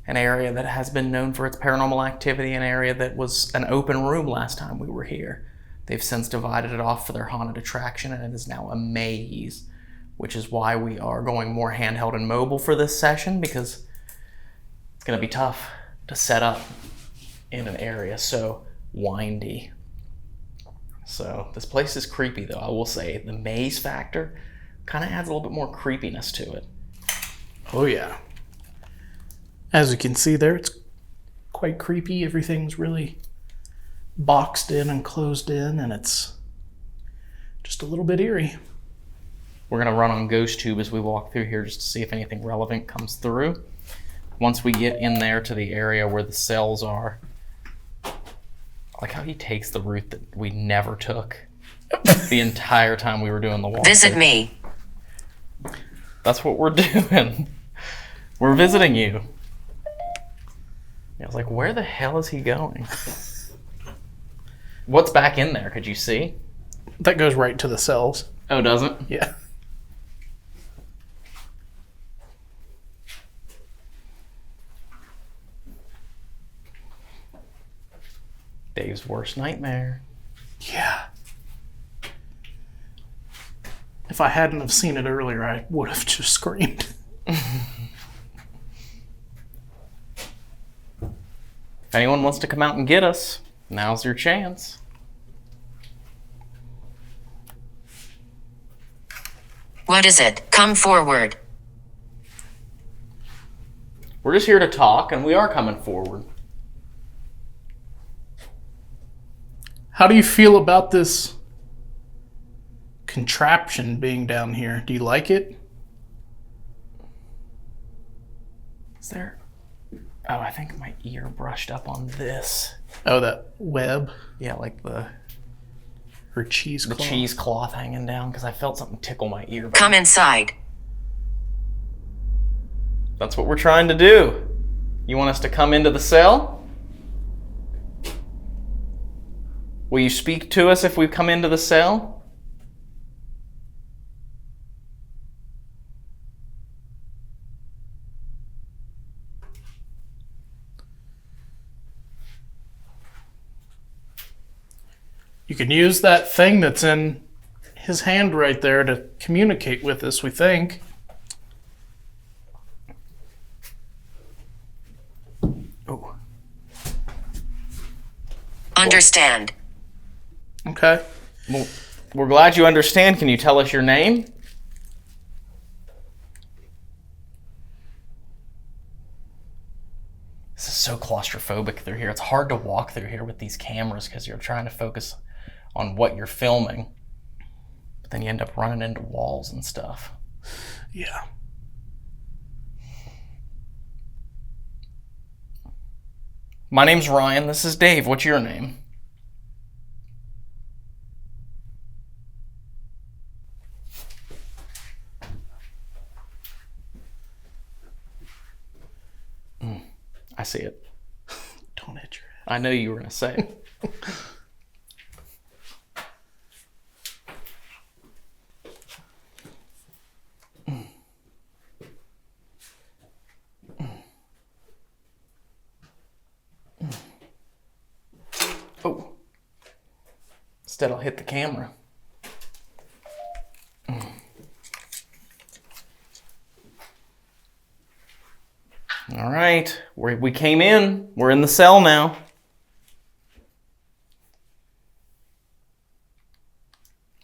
an area that has been known for its paranormal activity, an area that was an open room last time we were here. They've since divided it off for their haunted attraction, and it is now a maze, which is why we are going more handheld and mobile for this session, because it's going to be tough to set up in an area so windy. So this place is creepy, though, I will say. The maze factor kind of adds a little bit more creepiness to it. Oh, yeah. As you can see there, it's quite creepy. Everything's really boxed in and closed in, and it's just a little bit eerie. We're going to run on Ghost Tube as we walk through here just to see if anything relevant comes through. Once we get in there to the area where the cells are, I like how he takes the route that we never took the entire time we were doing the walk. Visit me. That's what we're doing. We're visiting you. I was like, where the hell is he going? What's back in there? Could you see? That goes right to the cells. Oh, does it? Yeah. Dave's worst nightmare. Yeah. If I hadn't have seen it earlier, I would have just screamed. If anyone wants to come out and get us, now's your chance. What is it? Come forward. We're just here to talk, and we are coming forward. How do you feel about this contraption being down here? Do you like it? Is there... Oh, I think my ear brushed up on this. Oh, that web Yeah, like the or cheesecloth? cheesecloth hanging down, because I felt something tickle my ear. Come inside. That's what we're trying to do. You want us to come into the cell? Will you speak to us if we come into the cell? You can use that thing that's in his hand right there to communicate with us, we think. Oh. Understand. Okay. Well, we're glad you understand. Can you tell us your name? This is so claustrophobic through here. It's hard to walk through here with these cameras because you're trying to focus on what you're filming. But then you end up running into walls and stuff. Yeah. My name's Ryan. This is Dave. What's your name? I see it. Don't hit your head. I know you were going to say it. Oh. Instead, I'll hit the camera. All right, we came in. We're in the cell now.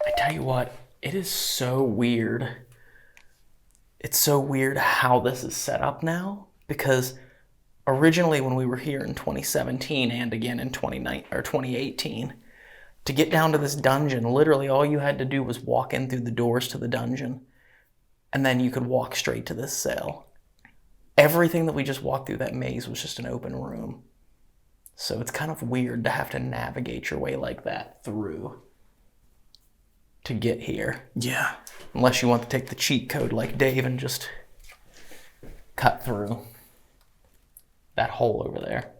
I tell you what, it is so weird. It's so weird how this is set up now, because originally when we were here in 2017 and again in 2018, to get down to this dungeon, literally all you had to do was walk in through the doors to the dungeon, and then you could walk straight to this cell. Everything that we just walked through that maze was just an open room. So it's kind of weird to have to navigate your way like that through to get here. Yeah. Unless you want to take the cheat code like Dave and just cut through that hole over there.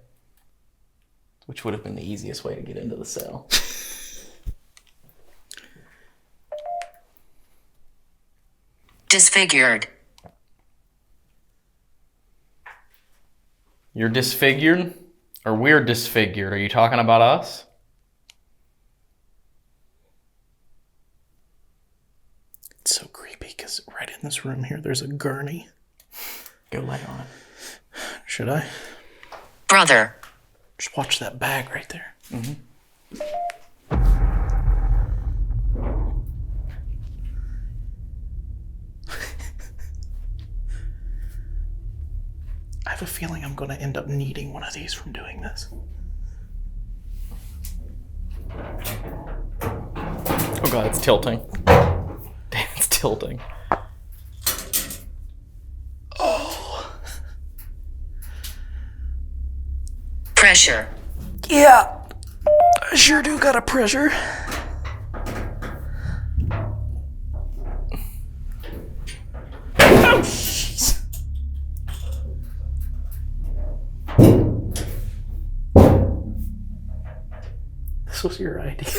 Which would have been the easiest way to get into the cell. Disfigured. You're disfigured? Or we're disfigured? Are you talking about us? It's so creepy because right in this room here, there's a gurney. Go lay on it. Should I? Brother. Just watch that bag right there. Mm-hmm. I have a feeling I'm going to end up needing one of these from doing this. Oh god, it's tilting. Damn, it's tilting. Oh. Pressure. Yeah. I sure do got a pressure. Oh, jeez. This was your idea.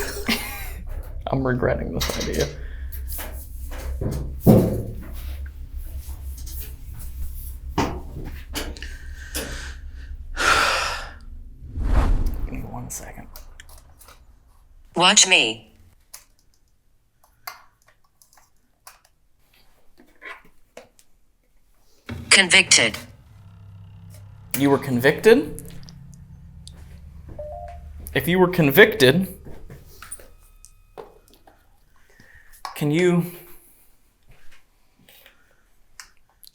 I'm regretting this idea. Give me 1 second. Watch me. Convicted. You were convicted? If you were convicted, can you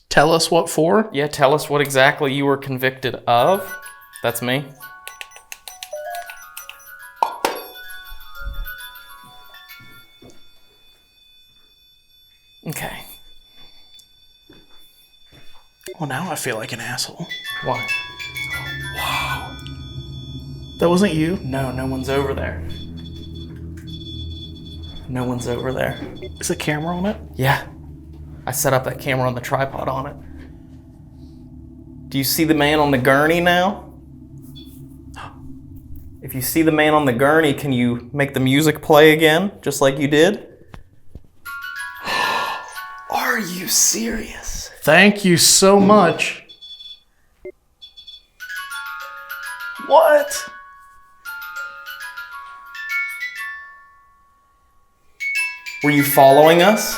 tell us what for? Yeah, tell us what exactly you were convicted of. That's me. Okay. Well, now I feel like an asshole. Why? Wow. That wasn't you? No, no one's over there. No one's over there. Is the camera on it? Yeah. I set up that camera on the tripod on it. Do you see the man on the gurney now? If you see the man on the gurney, can you make the music play again, just like you did? Are you serious? Thank you so much. What? Were you following us?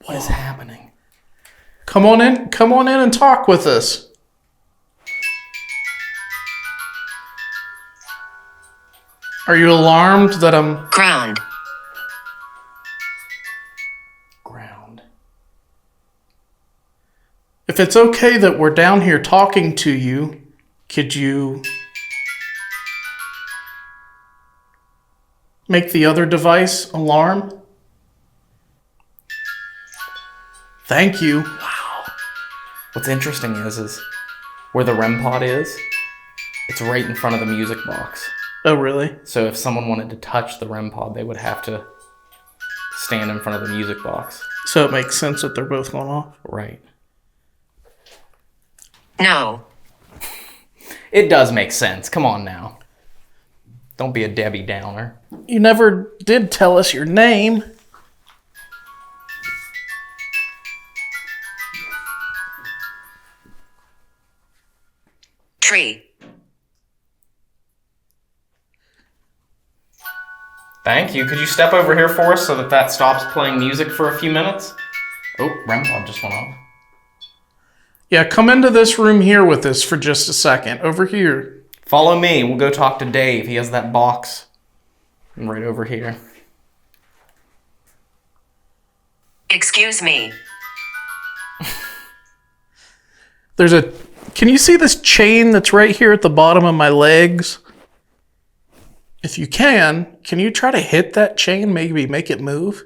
What is happening? Come on in and talk with us. Are you alarmed that I'm... Ground. Ground. If it's okay that we're down here talking to you, could you make the other device alarm? Thank you. Wow. What's interesting is where the REM pod is, it's right in front of the music box. Oh, really? So if someone wanted to touch the REM pod, they would have to stand in front of the music box. So it makes sense that they're both going off? Right. No. It does make sense. Come on now. Don't be a Debbie Downer. You never did tell us your name. Tree. Thank you. Could you step over here for us so that stops playing music for a few minutes? Oh, REM pod just went off. Yeah, come into this room here with us for just a second. Over here. Follow me. We'll go talk to Dave. He has that box right over here. Excuse me. There's a... Can you see this chain that's right here at the bottom of my legs? If you can you try to hit that chain, maybe make it move?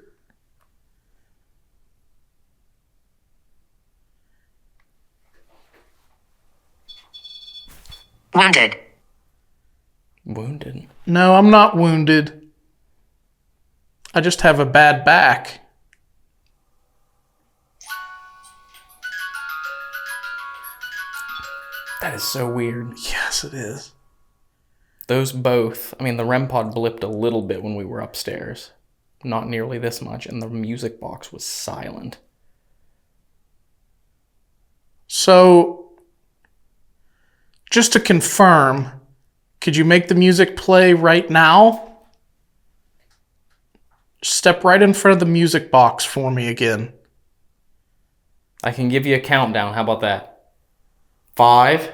Wounded. Wounded. No, I'm not wounded. I just have a bad back. That is so weird. Yes, it is. Those both, I mean, the REM pod blipped a little bit when we were upstairs. Not nearly this much, and the music box was silent. So, just to confirm, could you make the music play right now? Step right in front of the music box for me again. I can give you a countdown. How about that? 5,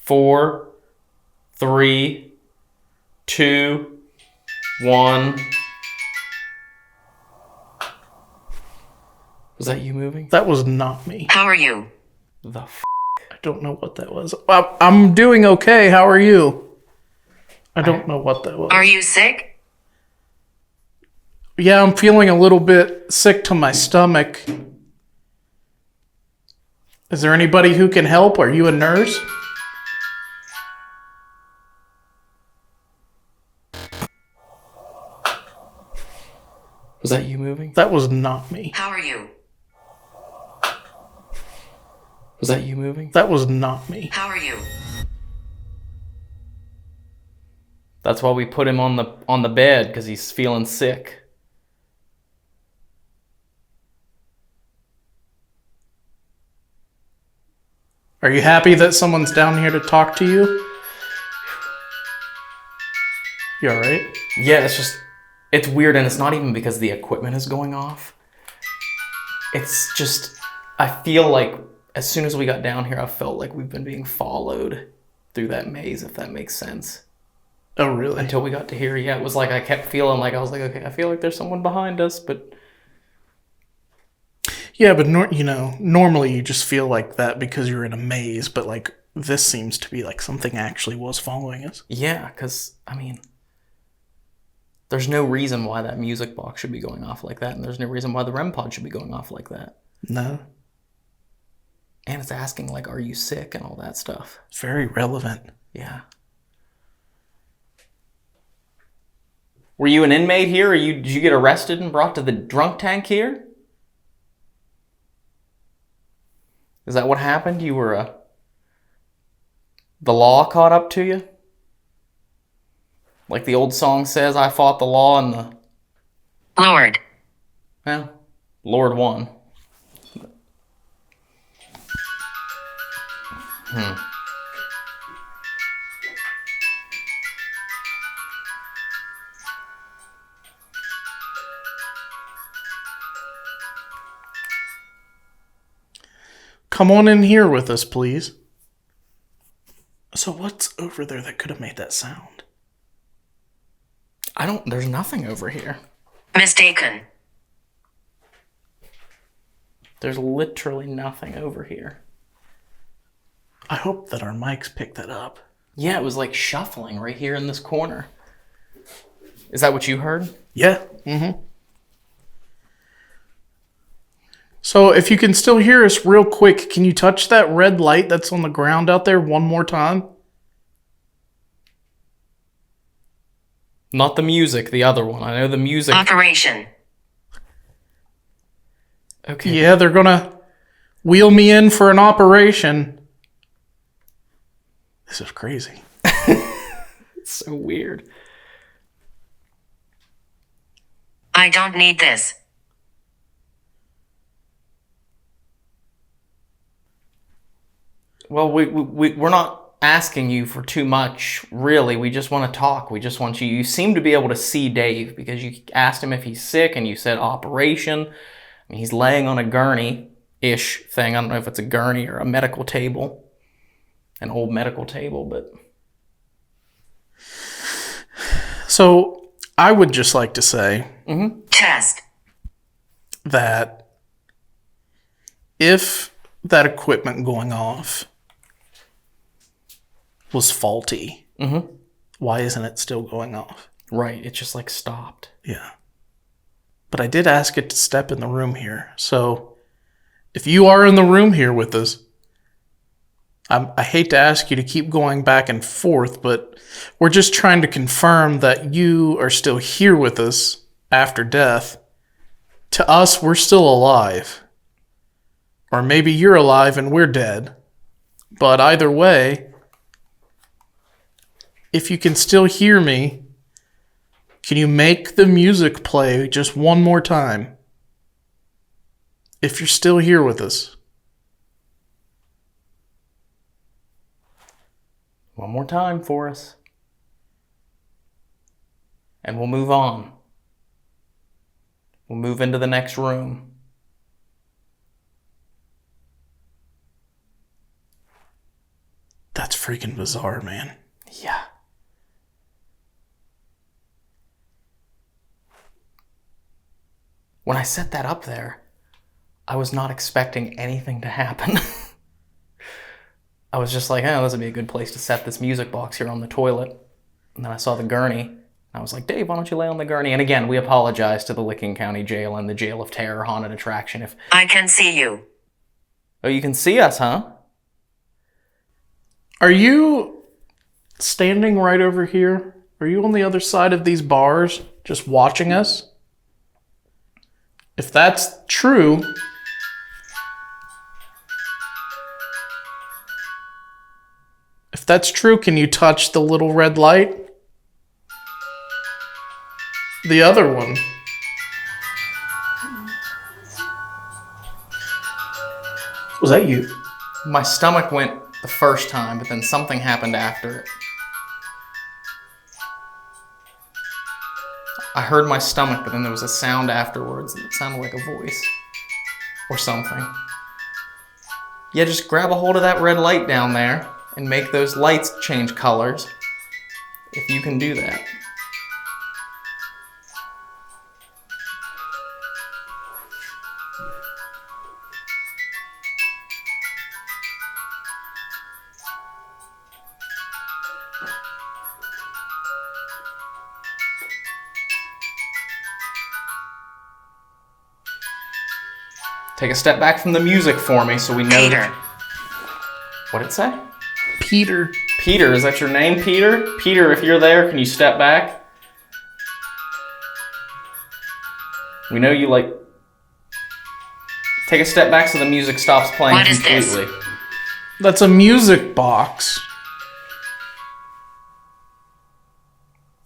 4, 3, 2, 1. Was that you moving? That was not me. How are you? The f***? I don't know what that was. I'm doing okay. How are you? I don't know what that was. Are you sick? Yeah, I'm feeling a little bit sick to my stomach. Is there anybody who can help? Are you a nurse? Was that you moving? That was not me. How are you? Was that you moving? That was not me. How are you? That's why we put him on the bed, because he's feeling sick. Are you happy that someone's down here to talk to you? You alright? Yeah, it's weird, and it's not even because the equipment is going off. It's just, I feel like as soon as we got down here, I felt like we've been being followed through that maze, if that makes sense. Oh, really? Until we got to here, yeah, it was like I kept feeling like, I was like, okay, I feel like there's someone behind us, but... Yeah, but normally you just feel like that because you're in a maze, but like this seems to be like something actually was following us. Yeah, because, I mean, there's no reason why that music box should be going off like that, and there's no reason why the REM pod should be going off like that. No. And it's asking, like, are you sick and all that stuff. Very relevant. Yeah. Were you an inmate here, or did you get arrested and brought to the drunk tank here? Is that what happened? You were, the law caught up to you? Like the old song says, I fought the law and the... Lord. Well, Lord won. Come on in here with us, please. So what's over there that could have made that sound? There's nothing over here. Mistaken. There's literally nothing over here. I hope that our mics picked that up. Yeah, it was like shuffling right here in this corner. Is that what you heard? Yeah. Mm-hmm. So if you can still hear us real quick, can you touch that red light that's on the ground out there one more time? Not the music, the other one. I know the music. Operation. Okay. Yeah, they're gonna wheel me in for an operation. This is crazy. It's so weird. I don't need this. Well, we're not asking you for too much, really. We just want to talk. We just want you... You seem to be able to see Dave because you asked him if he's sick and you said operation. I mean, he's laying on a gurney-ish thing. I don't know if it's a gurney or a medical table. An old medical table, but... So, I would just like to say... Test. That if that equipment going off was faulty, why isn't it still going off? Right, it just like stopped. Yeah. But I did ask it to step in the room here. So if you are in the room here with us, I hate to ask you to keep going back and forth, but we're just trying to confirm that you are still here with us after death. To us, we're still alive. Or maybe you're alive and we're dead. But either way, if you can still hear me, can you make the music play just one more time? If you're still here with us. One more time for us. And we'll move on. We'll move into the next room. That's freaking bizarre, man. Yeah. When I set that up there, I was not expecting anything to happen. I was just like, oh, this would be a good place to set this music box here on the toilet. And then I saw the gurney. I was like, Dave, why don't you lay on the gurney? And again, we apologize to the Licking County Jail and the Jail of Terror Haunted Attraction. If I can see you. Oh, you can see us, huh? Are you standing right over here? Are you on the other side of these bars just watching us? If that's true, can you touch the little red light? The other one. Was that you? My stomach went the first time, but then something happened after it. I heard my stomach, but then there was a sound afterwards, and it sounded like a voice. Or something. Yeah, just grab a hold of that red light down there, and make those lights change colors. If you can do that. Take a step back from the music for me so we know. Peter. What'd it say? Peter. Peter, is that your name, Peter? Peter, if you're there, can you step back? We know you like... Take a step back so the music stops playing What is this? completely. That's a music box.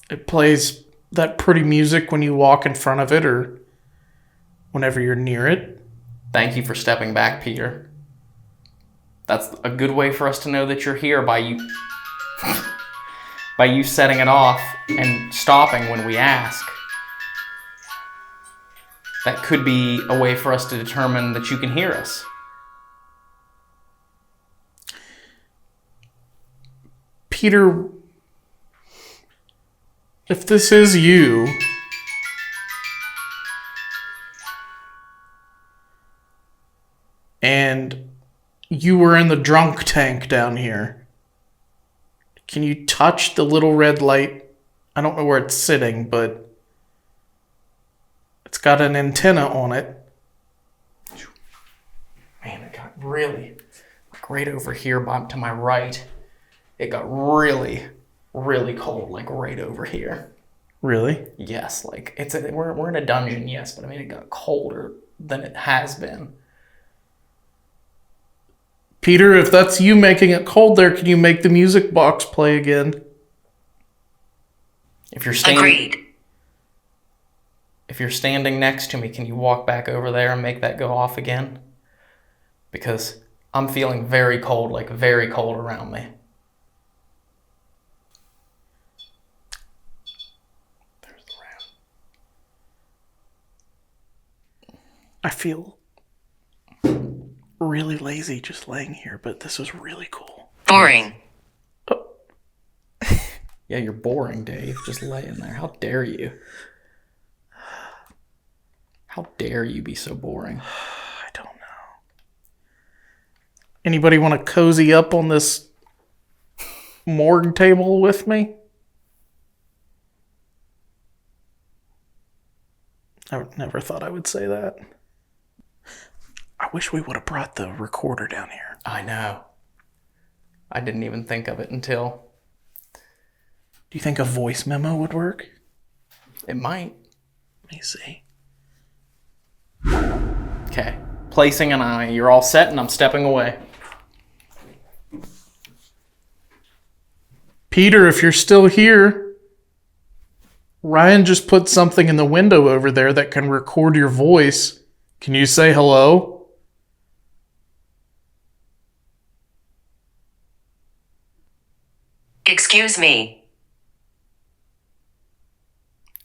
It plays that pretty music when you walk in front of it or whenever you're near it. Thank you for stepping back, Peter. That's a good way for us to know that you're here by you by you setting it off and stopping when we ask. That could be a way for us to determine that you can hear us. Peter, if this is you, and you were in the drunk tank down here, can you touch the little red light? I don't know where it's sitting, but it's got an antenna on it. Man, it got really, like right over here to my right, it got really, really cold, like right over here. Really? Yes, like we're in a dungeon, yes, but I mean it got colder than it has been. Peter, if that's you making it cold there, can you make the music box play again? If you're standing, Agreed. if you're standing next to me, can you walk back over there and make that go off again? Because I'm feeling very cold, like very cold around me. There's the ram. I feel really lazy just laying here, but this was really cool. Boring. Yeah, you're boring, Dave. Just laying there. How dare you? How dare you be so boring? I don't know. Anybody want to cozy up on this morgue table with me? I never thought I would say that. I wish we would have brought the recorder down here. I know. I didn't even think of it until... Do you think a voice memo would work? It might. Let me see. Okay. Placing an eye. You're all set, and I'm stepping away. Peter, if you're still here, Ryan just put something in the window over there that can record your voice. Can you say hello? Excuse me.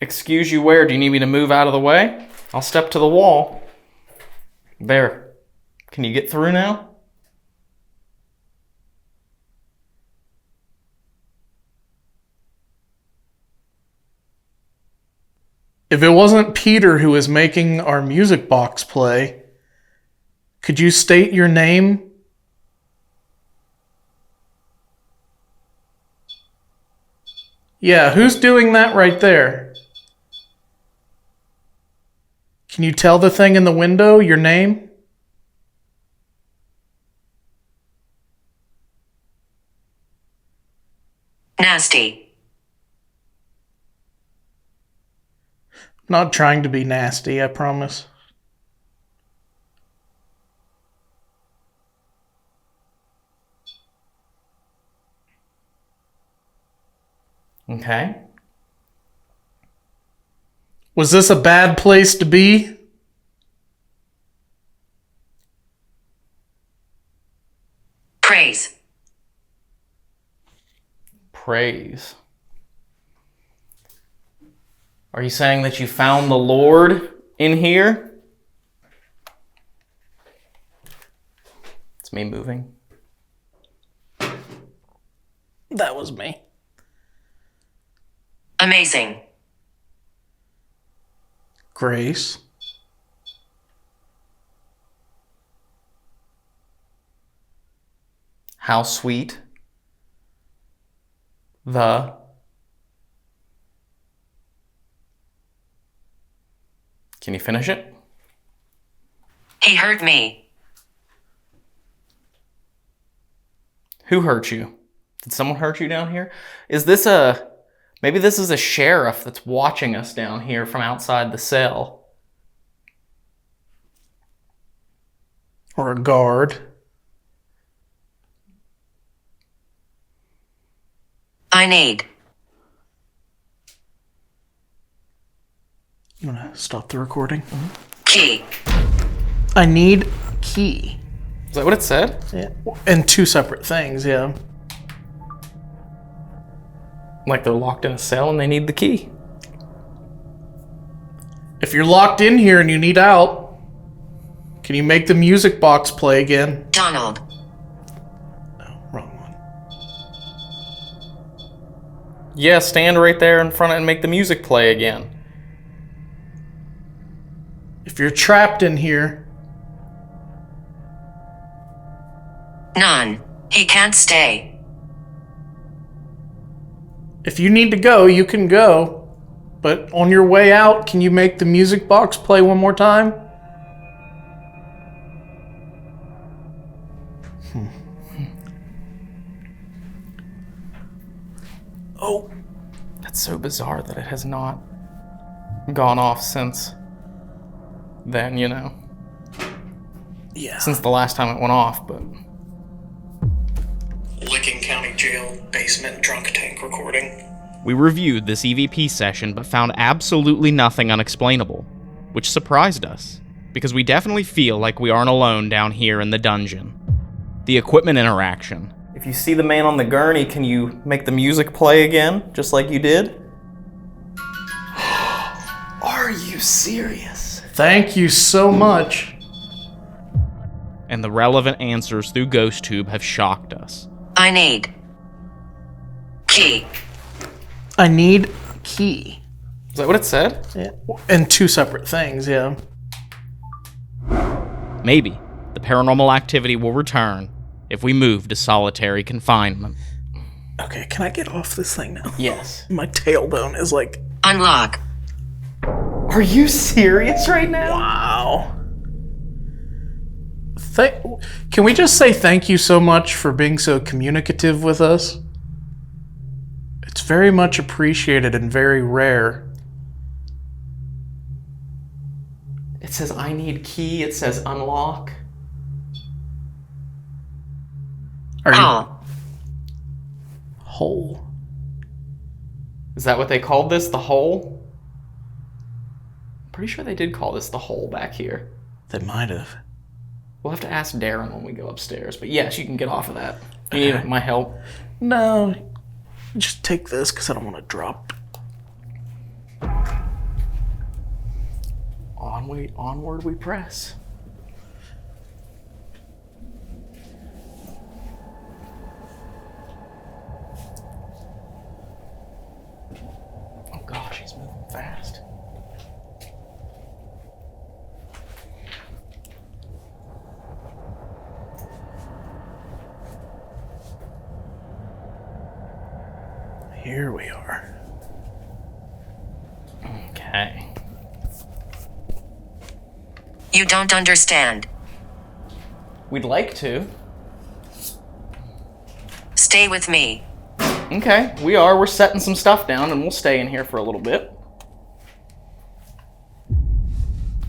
Excuse you where? Do you need me to move out of the way? I'll step to the wall. There. Can you get through now? If it wasn't Peter who was making our music box play, could you state your name? Yeah, who's doing that right there? Can you tell the thing in the window your name? Nasty. Not trying to be nasty, I promise. Okay. Was this a bad place to be? Praise. Praise. Are you saying that you found the Lord in here? It's me moving. That was me. Amazing. Grace. How sweet. The. Can you finish it? He hurt me. Who hurt you? Did someone hurt you down here? Is this a... Maybe this is a sheriff that's watching us down here from outside the cell. Or a guard. I need. You want to stop the recording? Key. I need key. Is that what it said? Yeah. And two separate things, yeah. Like they're locked in a cell and they need the key. If you're locked in here and you need out, can you make the music box play again? Donald. No, wrong one. Yeah, stand right there in front and make the music play again. If you're trapped in here, None. He can't stay. if you need to go, you can go. But on your way out, can you make the music box play one more time? Oh. That's so bizarre that it has not gone off since then, you know? Yeah. Since the last time it went off, but... Licking County Jail basement drunk tank recording. We reviewed this EVP session but found absolutely nothing unexplainable, which surprised us, because we definitely feel like we aren't alone down here in the dungeon. The equipment interaction. If you see the man on the gurney, can you make the music play again, just like you did? Are you serious? Thank you so much. And the relevant answers through GhostTube have shocked us. I need. Key. I need key. Is that what it said? Yeah. And two separate things, yeah. Maybe the paranormal activity will return if we move to solitary confinement. Okay, can I get off this thing now? Yes. My tailbone is like... Unlock. Are you serious right now? Wow. Can we just say thank you so much for being so communicative with us? It's very much appreciated and very rare. It says I need key. It says unlock. Hole. Hole. Is that what they called this? The hole? I'm pretty sure they did call this the hole back here. They might have. We'll have to ask Darren when we go upstairs. But yes, you can get off of that. You need my help? No. Just take this because I don't want to drop. Onward we press. Oh gosh, he's moving fast. Here we are. Okay. You don't understand. We'd like to. Stay with me. Okay, we are. We're setting some stuff down and we'll stay in here for a little bit.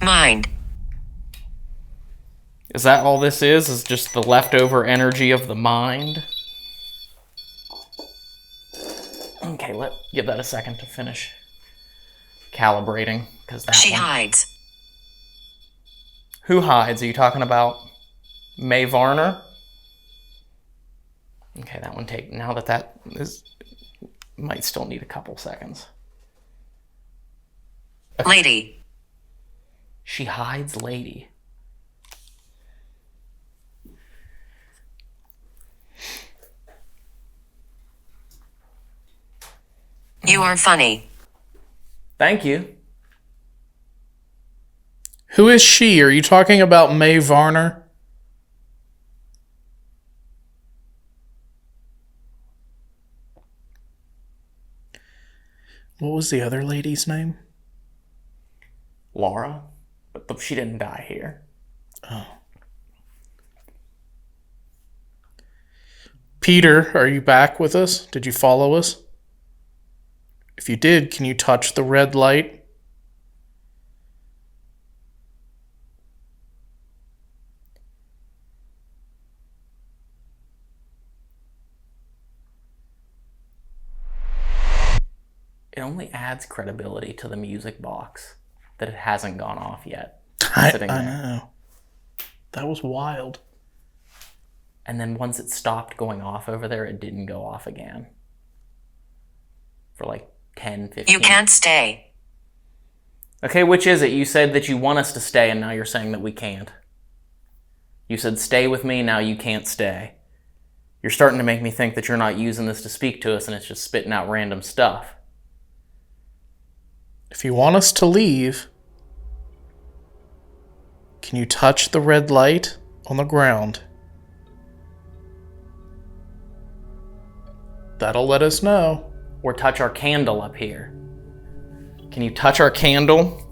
Mind. Is that all this is? Is just the leftover energy of the mind? Okay, give that a second to finish calibrating, because that She one. hides. Who hides? Are you talking about Mae Varner? Okay, that one now that is might still need a couple seconds. Okay. Lady. She hides lady. You are funny. Thank you. Who is she? Are you talking about Mae Varner? What was the other lady's name? Laura, but she didn't die here. Oh. Peter, are you back with us? Did you follow us? If you did, can you touch the red light? It only adds credibility to the music box that it hasn't gone off yet. I Sitting there. know. That was wild. And then once it stopped going off over there, it didn't go off again. For like 10, 15. You can't stay. Okay, which is it? You said that you want us to stay, and now you're saying that we can't. You said stay with me, now you can't stay. You're starting to make me think that you're not using this to speak to us and it's just spitting out random stuff. If you want us to leave, can you touch the red light on the ground? That'll let us know. Or touch our candle up here. Can you touch our candle?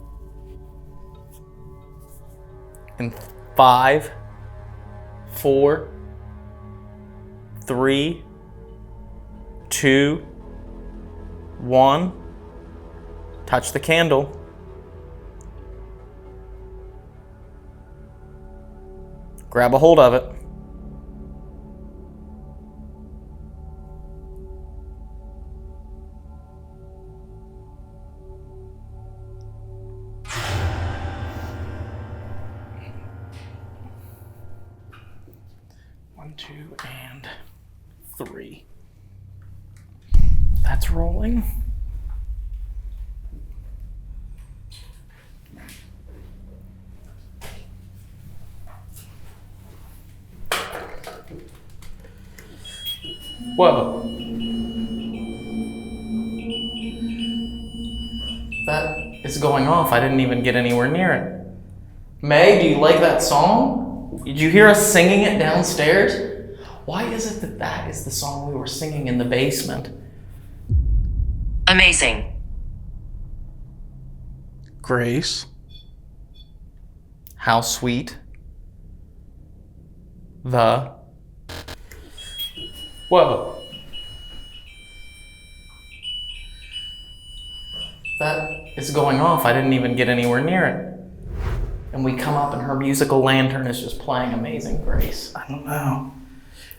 In 5, 4, 3, 2, 1. Touch the candle. Grab a hold of it. One, 2, and 3. That's rolling. Whoa. That is going off. I didn't even get anywhere near it. May, do you like that song? Did you hear us singing it downstairs? Why is it that that is the song we were singing in the basement? Amazing. Grace. How sweet. The. Whoa. That is going off. I didn't even get anywhere near it. and we come up and her musical lantern is just playing Amazing Grace. I don't know.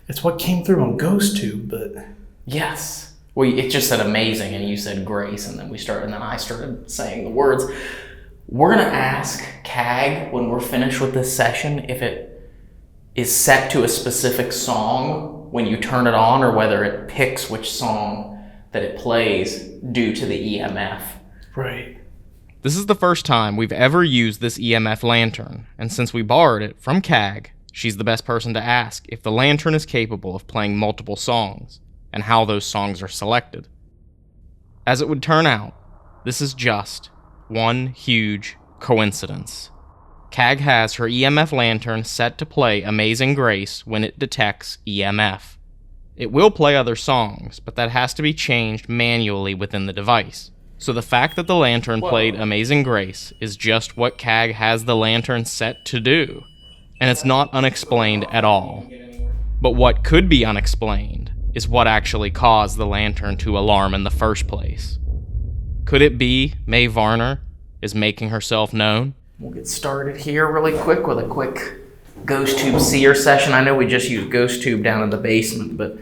It's what came through on GhostTube, but... Yes. Well, it just said amazing, and you said grace, and then I started saying the words. We're gonna ask CAG when we're finished with this session if it is set to a specific song when you turn it on, or whether it picks which song that it plays due to the EMF. Right. This is the first time we've ever used this EMF lantern, and since we borrowed it from CAG, she's the best person to ask if the lantern is capable of playing multiple songs, and how those songs are selected. As it would turn out, this is just one huge coincidence. CAG has her EMF lantern set to play Amazing Grace when it detects EMF. It will play other songs, but that has to be changed manually within the device. So the fact that the lantern played Amazing Grace is just what CAG has the lantern set to do, and it's not unexplained at all. But what could be unexplained is what actually caused the lantern to alarm in the first place. Could it be Mae Varner is making herself known? We'll get started here really quick with a quick GhostTube Seer session. I know we just used GhostTube down in the basement, but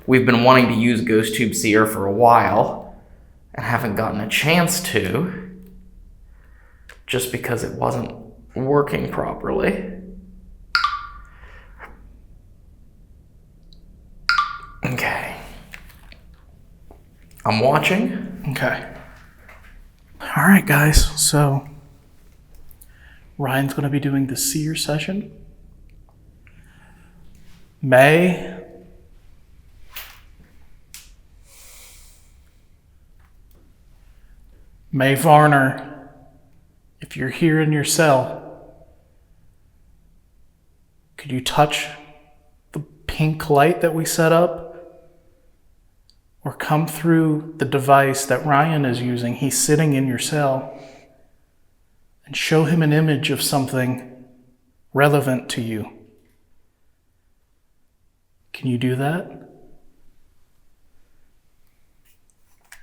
we've been wanting to use GhostTube Seer for a while and haven't gotten a chance to, just because it wasn't working properly. Okay. I'm watching. Okay. All right, guys. So Ryan's going to be doing the seer session. Mae Varner, if you're here in your cell, could you touch the pink light that we set up? Or come through the device that Ryan is using. He's sitting in your cell. And show him an image of something relevant to you. Can you do that?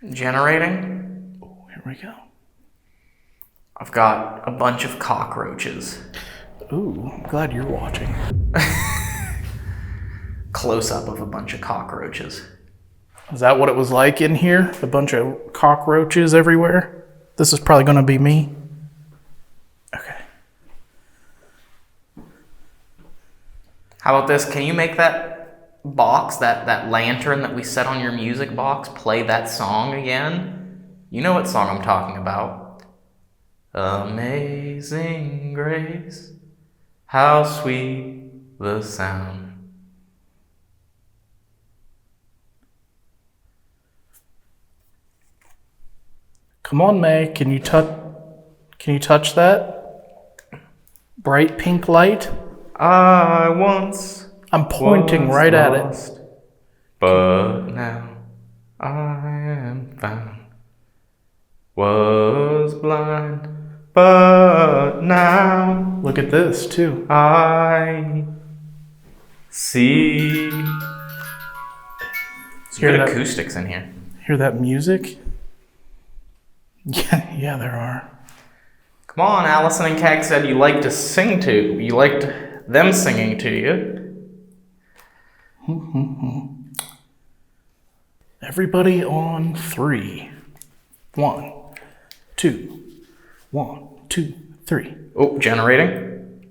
Generating. Oh, here we go. I've got a bunch of cockroaches. Ooh, I'm glad you're watching. Close-up of a bunch of cockroaches. Is that what it was like in here? A bunch of cockroaches everywhere? This is probably going to be me. Okay. How about this? Can you make that box, that lantern that we set on your music box, play that song again? You know what song I'm talking about. Amazing Grace, how sweet the sound. Come on, Mae. Can you touch that? Bright pink light? I once I'm pointing right at lost, it. But now I am found. Was blind, but now Look at this, too. I see. Some Hear good that? acoustics in here. Hear that music? Yeah, there are. Come on, Allison and Kag said you like to sing to. You liked them singing to you. Everybody on 3. 1, 2. 1, 2, 3. Oh, generating.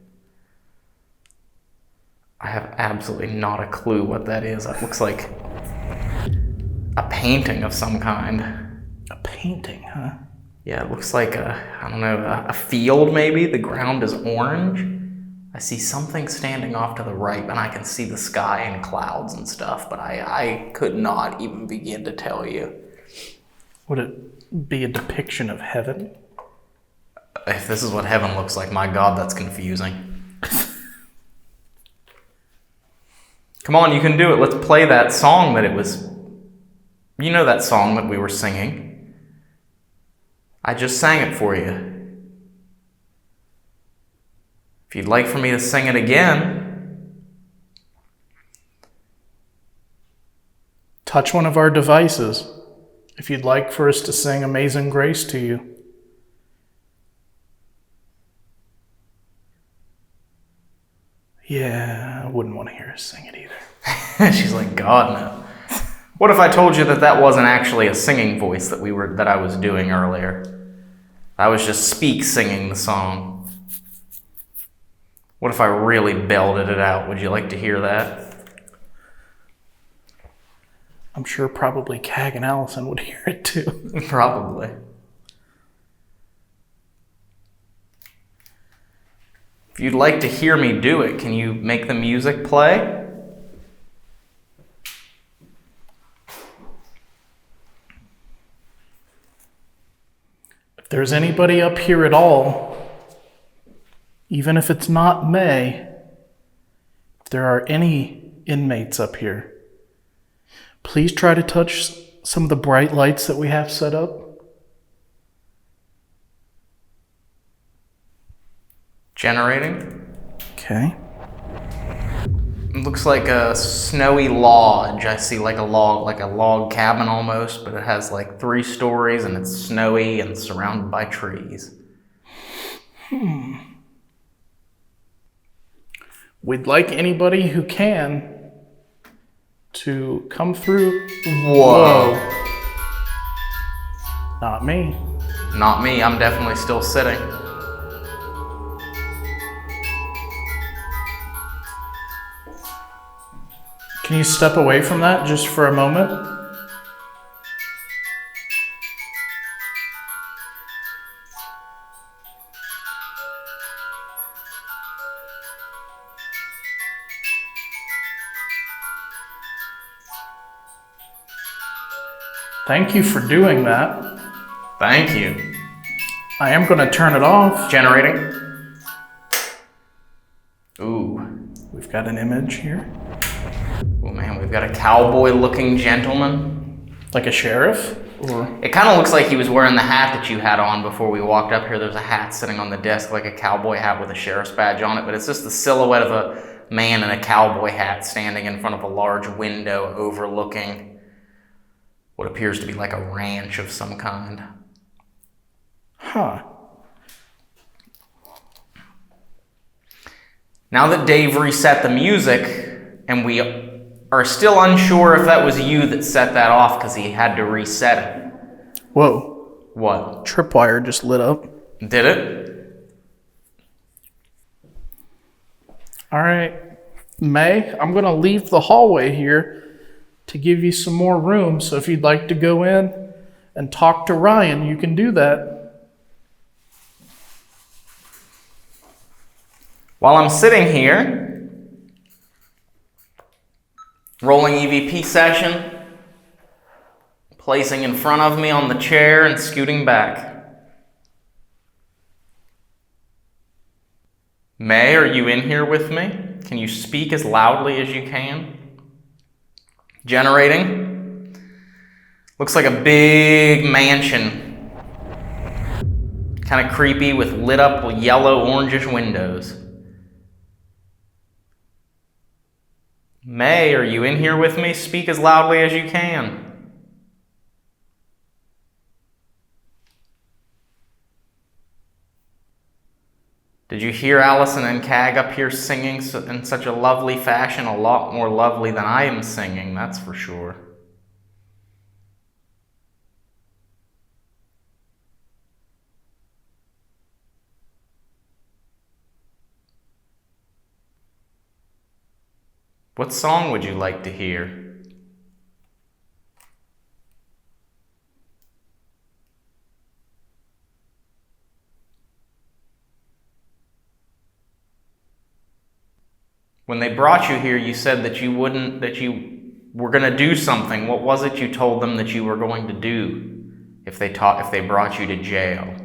I have absolutely not a clue what that is. That looks like a painting of some kind. A painting, huh? Yeah, it looks like a field maybe. The ground is orange. I see something standing off to the right, and I can see the sky and clouds and stuff, but I could not even begin to tell you. Would it be a depiction of heaven? If this is what heaven looks like, my God, that's confusing. Come on, you can do it. Let's play that song that it was... You know that song that we were singing. I just sang it for you. If you'd like for me to sing it again... Touch one of our devices if you'd like for us to sing Amazing Grace to you. Yeah, I wouldn't want to hear us sing it either. She's like, God, no. What if I told you that that wasn't actually a singing voice that I was doing earlier? I was just singing the song. What if I really belted it out? Would you like to hear that? I'm sure probably Cag and Allison would hear it too. Probably. If you'd like to hear me do it, can you make the music play? If there's anybody up here at all, even if it's not May, if there are any inmates up here, please try to touch some of the bright lights that we have set up. Generating. Okay. It looks like a snowy lodge. I see like a log cabin almost, but it has like 3 stories and it's snowy and surrounded by trees. We'd like anybody who can to come through. Whoa. Not me. Not me. I'm definitely still sitting. Can you step away from that just for a moment? Thank you for doing that. Thank you. I am going to turn it off. Generating. Ooh. We've got an image here. Oh man, we've got a cowboy-looking gentleman. Like a sheriff? Or it kind of looks like he was wearing the hat that you had on before we walked up here. There's a hat sitting on the desk, like a cowboy hat with a sheriff's badge on it, but it's just the silhouette of a man in a cowboy hat standing in front of a large window overlooking what appears to be like a ranch of some kind. Huh. Now that Dave reset the music, and we are still unsure if that was you that set that off because he had to reset it. Whoa. What? Tripwire just lit up. Did it? All right. May, I'm going to leave the hallway here to give you some more room. So if you'd like to go in and talk to Ryan, you can do that. While I'm sitting here, rolling EVP session, placing in front of me on the chair and scooting back. May, are you in here with me? Can you speak as loudly as you can? Generating. Looks like a big mansion. Kind of creepy with lit up yellow, orangish windows. May, are you in here with me? Speak as loudly as you can. Did you hear Allison and Cag up here singing in such a lovely fashion? A lot more lovely than I am singing, that's for sure. What song would you like to hear? When they brought you here, you said that you were going to do something. What was it you told them that you were going to do if they brought you to jail?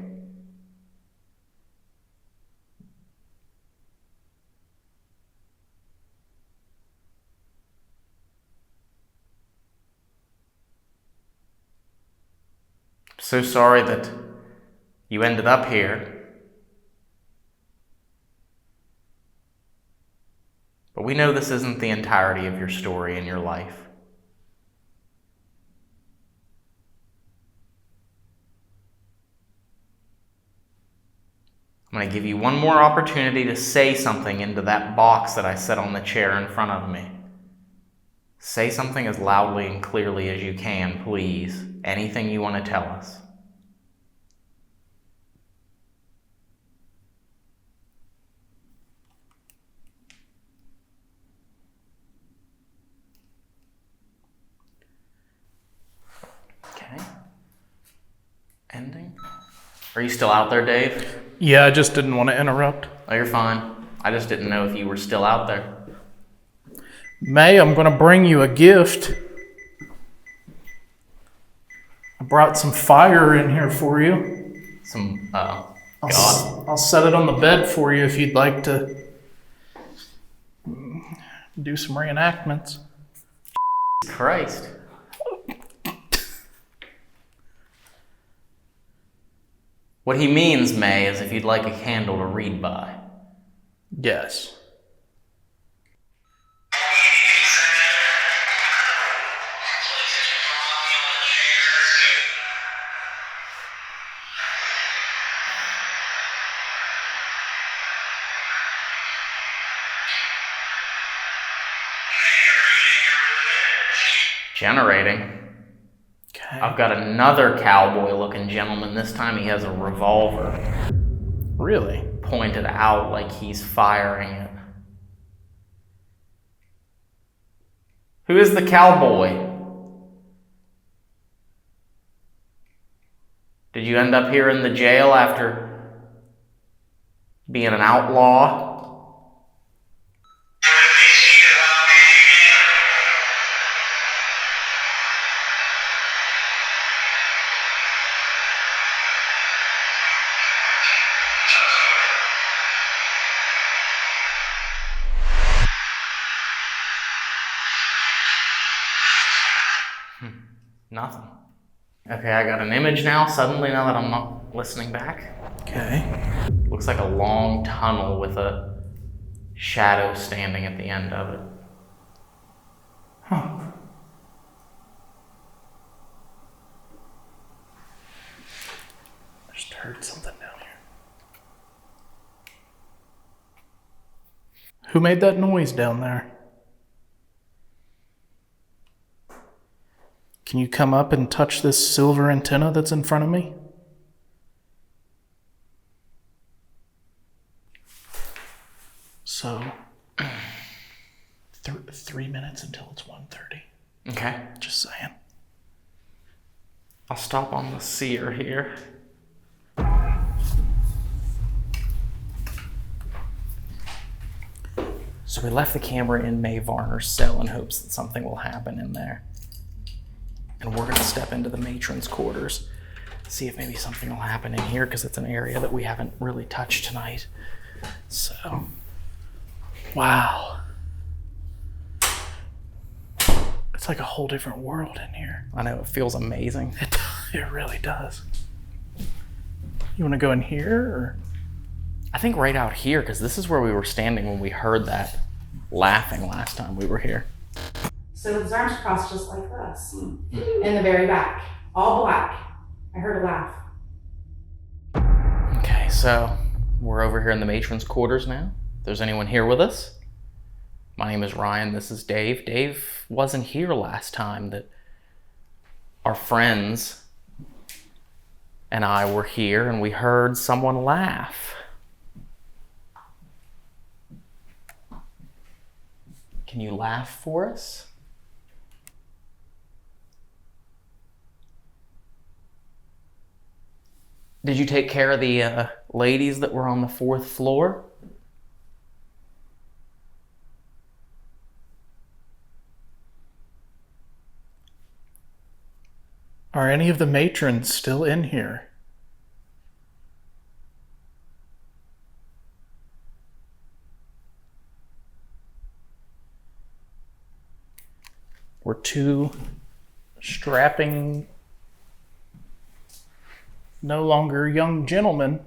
So sorry that you ended up here. But we know this isn't the entirety of your story and your life. I'm going to give you one more opportunity to say something into that box that I set on the chair in front of me. Say something as loudly and clearly as you can, please. Anything you want to tell us. Okay. Ending. Are you still out there, Dave? Yeah, I just didn't want to interrupt. Oh, you're fine. I just didn't know if you were still out there. May, I'm going to bring you a gift. I brought some fire in here for you. Some, God. I'll set it on the bed for you if you'd like to do some reenactments. Christ. What he means, May, is if you'd like a candle to read by. Yes. Generating. Okay. I've got another cowboy-looking gentleman. This time he has a revolver. Really? Pointed out like he's firing it. Who is the cowboy? Did you end up here in the jail after being an outlaw? Nothing. Okay, I got an image now, suddenly, now that I'm not listening back. Okay. Looks like a long tunnel with a shadow standing at the end of it. Huh. I just heard something down here. Who made that noise down there? Can you come up and touch this silver antenna that's in front of me? So, 3 minutes until it's 1:30. Okay. Just saying. I'll stop on the seer here. So we left the camera in Mae Varner's cell in hopes that something will happen in there. And we're gonna step into the matron's quarters, see if maybe something will happen in here, because it's an area that we haven't really touched tonight. So, Wow. It's like a whole different world in here. I know, it feels amazing. It really does. You want to go in here, or? I think right out here, because this is where we were standing when we heard that laughing last time we were here. So with his arms crossed just like this, in the very back, all black. I heard a laugh. Okay, so we're over here in the matron's quarters now. If there's anyone here with us, my name is Ryan, this is Dave. Dave wasn't here last time that our friends and I were here and we heard someone laugh. Can you laugh for us? Did you take care of the ladies that were on the 4th floor? Are any of the matrons still in here? We're two strapping, no longer young gentlemen.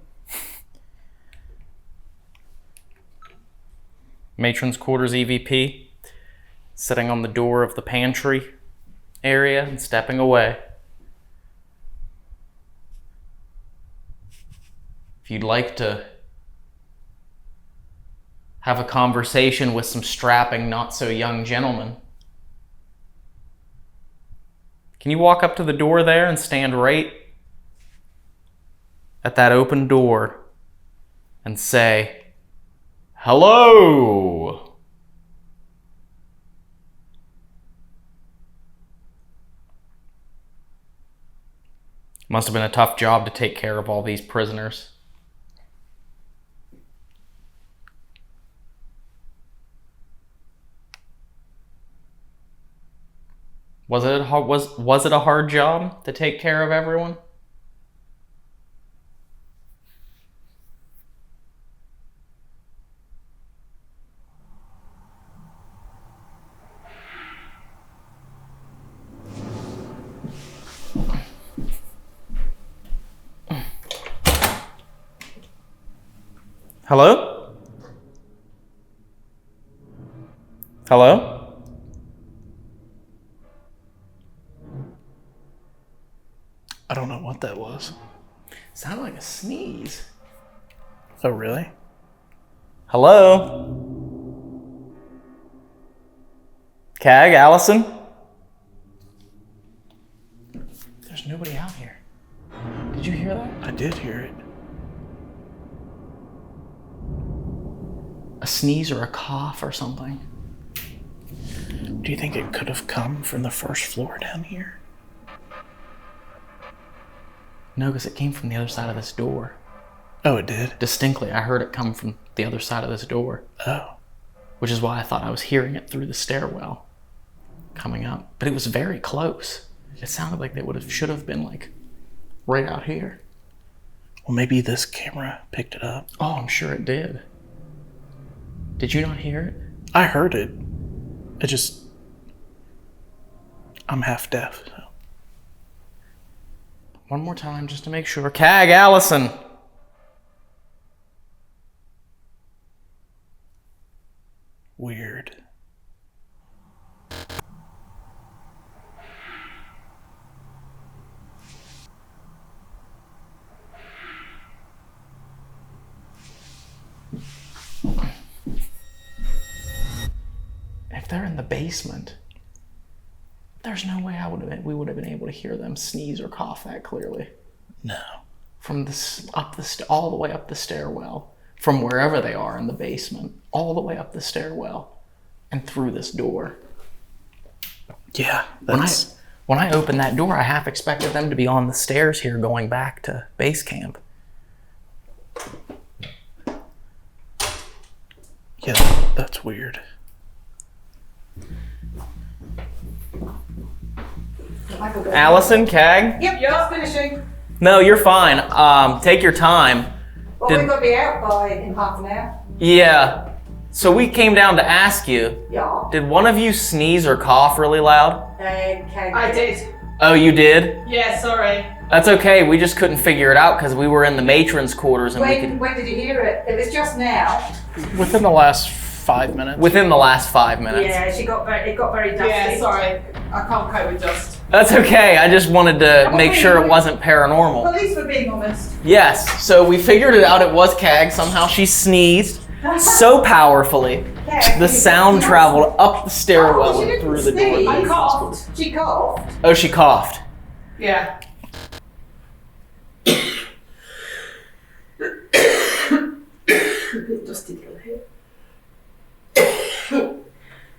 Matron's quarters EVP, sitting on the door of the pantry area and stepping away. If you'd like to have a conversation with some strapping, not so young gentlemen. Can you walk up to the door there and stand right at that open door and say, "Hello"? Must have been a tough job to take care of all these prisoners. Was it a hard job to take care of everyone? Hello? Hello? I don't know what that was. Sounded like a sneeze. Oh, really? Hello? Cag, Allison? There's nobody out here. Did you hear that? I did hear it. A sneeze or a cough or something. Do you think it could have come from the first floor down here? No, because it came from the other side of this door. Oh, it did? Distinctly, I heard it come from the other side of this door. Oh. Which is why I thought I was hearing it through the stairwell coming up. But it was very close. It sounded like should have been like right out here. Well, maybe this camera picked it up. Oh, I'm sure it did. Did you not hear it? I heard it. I'm half deaf, so. One more time, just to make sure. Cag, Allison. Weird. If they're in the basement, there's no way we would have been able to hear them sneeze or cough that clearly. No. From all the way up the stairwell, from wherever they are in the basement, all the way up the stairwell, and through this door. Yeah, when I opened that door, I half expected them to be on the stairs here going back to base camp. Yeah, that's weird. Allison, Cag? Yep, just finishing. No, you're fine. Take your time. Well, we've got to be out in half an hour. Yeah. So we came down to ask you. Yeah. Did one of you sneeze or cough really loud? I did. Oh, you did? Yeah, sorry. That's okay. We just couldn't figure it out because we were in the matron's quarters and When did you hear it? It was just now. Within the last 5 minutes. Within the last 5 minutes. Yeah, it got very dusty. Yeah, sorry. I can't cope with dust. That's okay. I just wanted to make sure it wasn't paranormal. At least we're being honest. Yes. So we figured it out. It was Cag. Somehow she sneezed so powerfully. The sound traveled up the stairwell and through the door. I coughed. She coughed. Oh, she coughed. Yeah. Dusty girl here.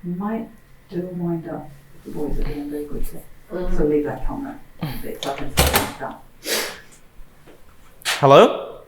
You might do a wind up. The boys are doing very quickly. So leave that comment. It's up and done. Hello?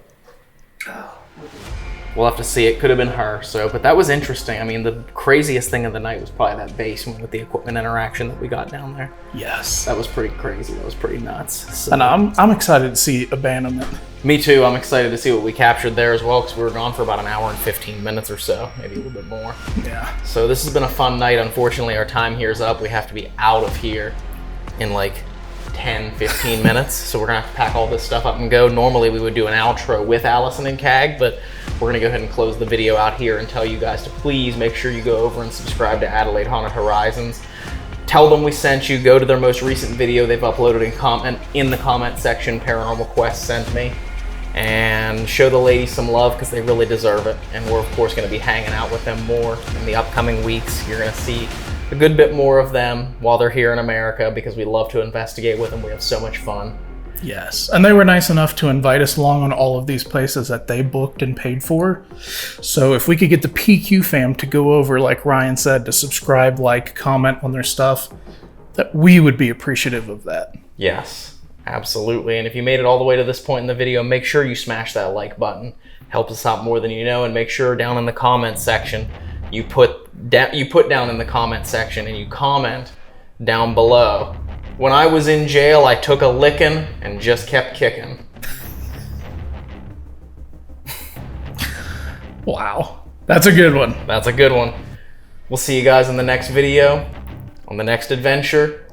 We'll have to see. It could have been her. But that was interesting. I mean, the craziest thing of the night was probably that basement with the equipment interaction that we got down there. Yes. That was pretty crazy. That was pretty nuts. So. And I'm excited to see abandonment. Me too. I'm excited to see what we captured there as well because we were gone for about an hour and 15 minutes or so, maybe a little bit more. Yeah. So this has been a fun night. Unfortunately, our time here is up. We have to be out of here in like 10, 15 minutes. So we're gonna have to pack all this stuff up and go. Normally we would do an outro with Allison and Cag, but we're gonna go ahead and close the video out here and tell you guys to please make sure you go over and subscribe to Adelaide Haunted Horizons. Tell them we sent you. Go to their most recent video they've uploaded and comment in the comment section. Paranormal Quest sent me. and show the ladies some love because they really deserve it. And we're of course going to be hanging out with them more in the upcoming weeks. You're going to see a good bit more of them while they're here in America because we love to investigate with them. We have so much fun. Yes, and they were nice enough to invite us along on all of these places that they booked and paid for. So if we could get the PQ fam to go over, like Ryan said, to subscribe, like, comment on their stuff, that we would be appreciative of that. Yes, absolutely. And if you made it all the way to this point in the video, make sure you smash that like button. Helps us out more than you know. And make sure down in the comments section, you put down in the comment section and you comment down below. When I was in jail, I took a licking and just kept kicking. Wow. That's a good one. That's a good one. We'll see you guys in the next video, on the next adventure,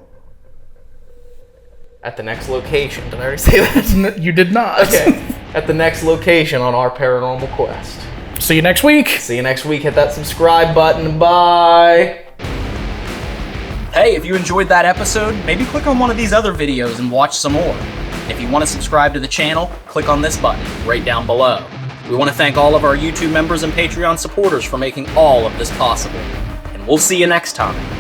at the next location. Did I already say that? You did not. Okay. At the next location on our paranormal quest. See you next week. See you next week. Hit that subscribe button. Bye. Hey, if you enjoyed that episode, maybe click on one of these other videos and watch some more. And if you want to subscribe to the channel, click on this button right down below. We want to thank all of our YouTube members and Patreon supporters for making all of this possible. And we'll see you next time.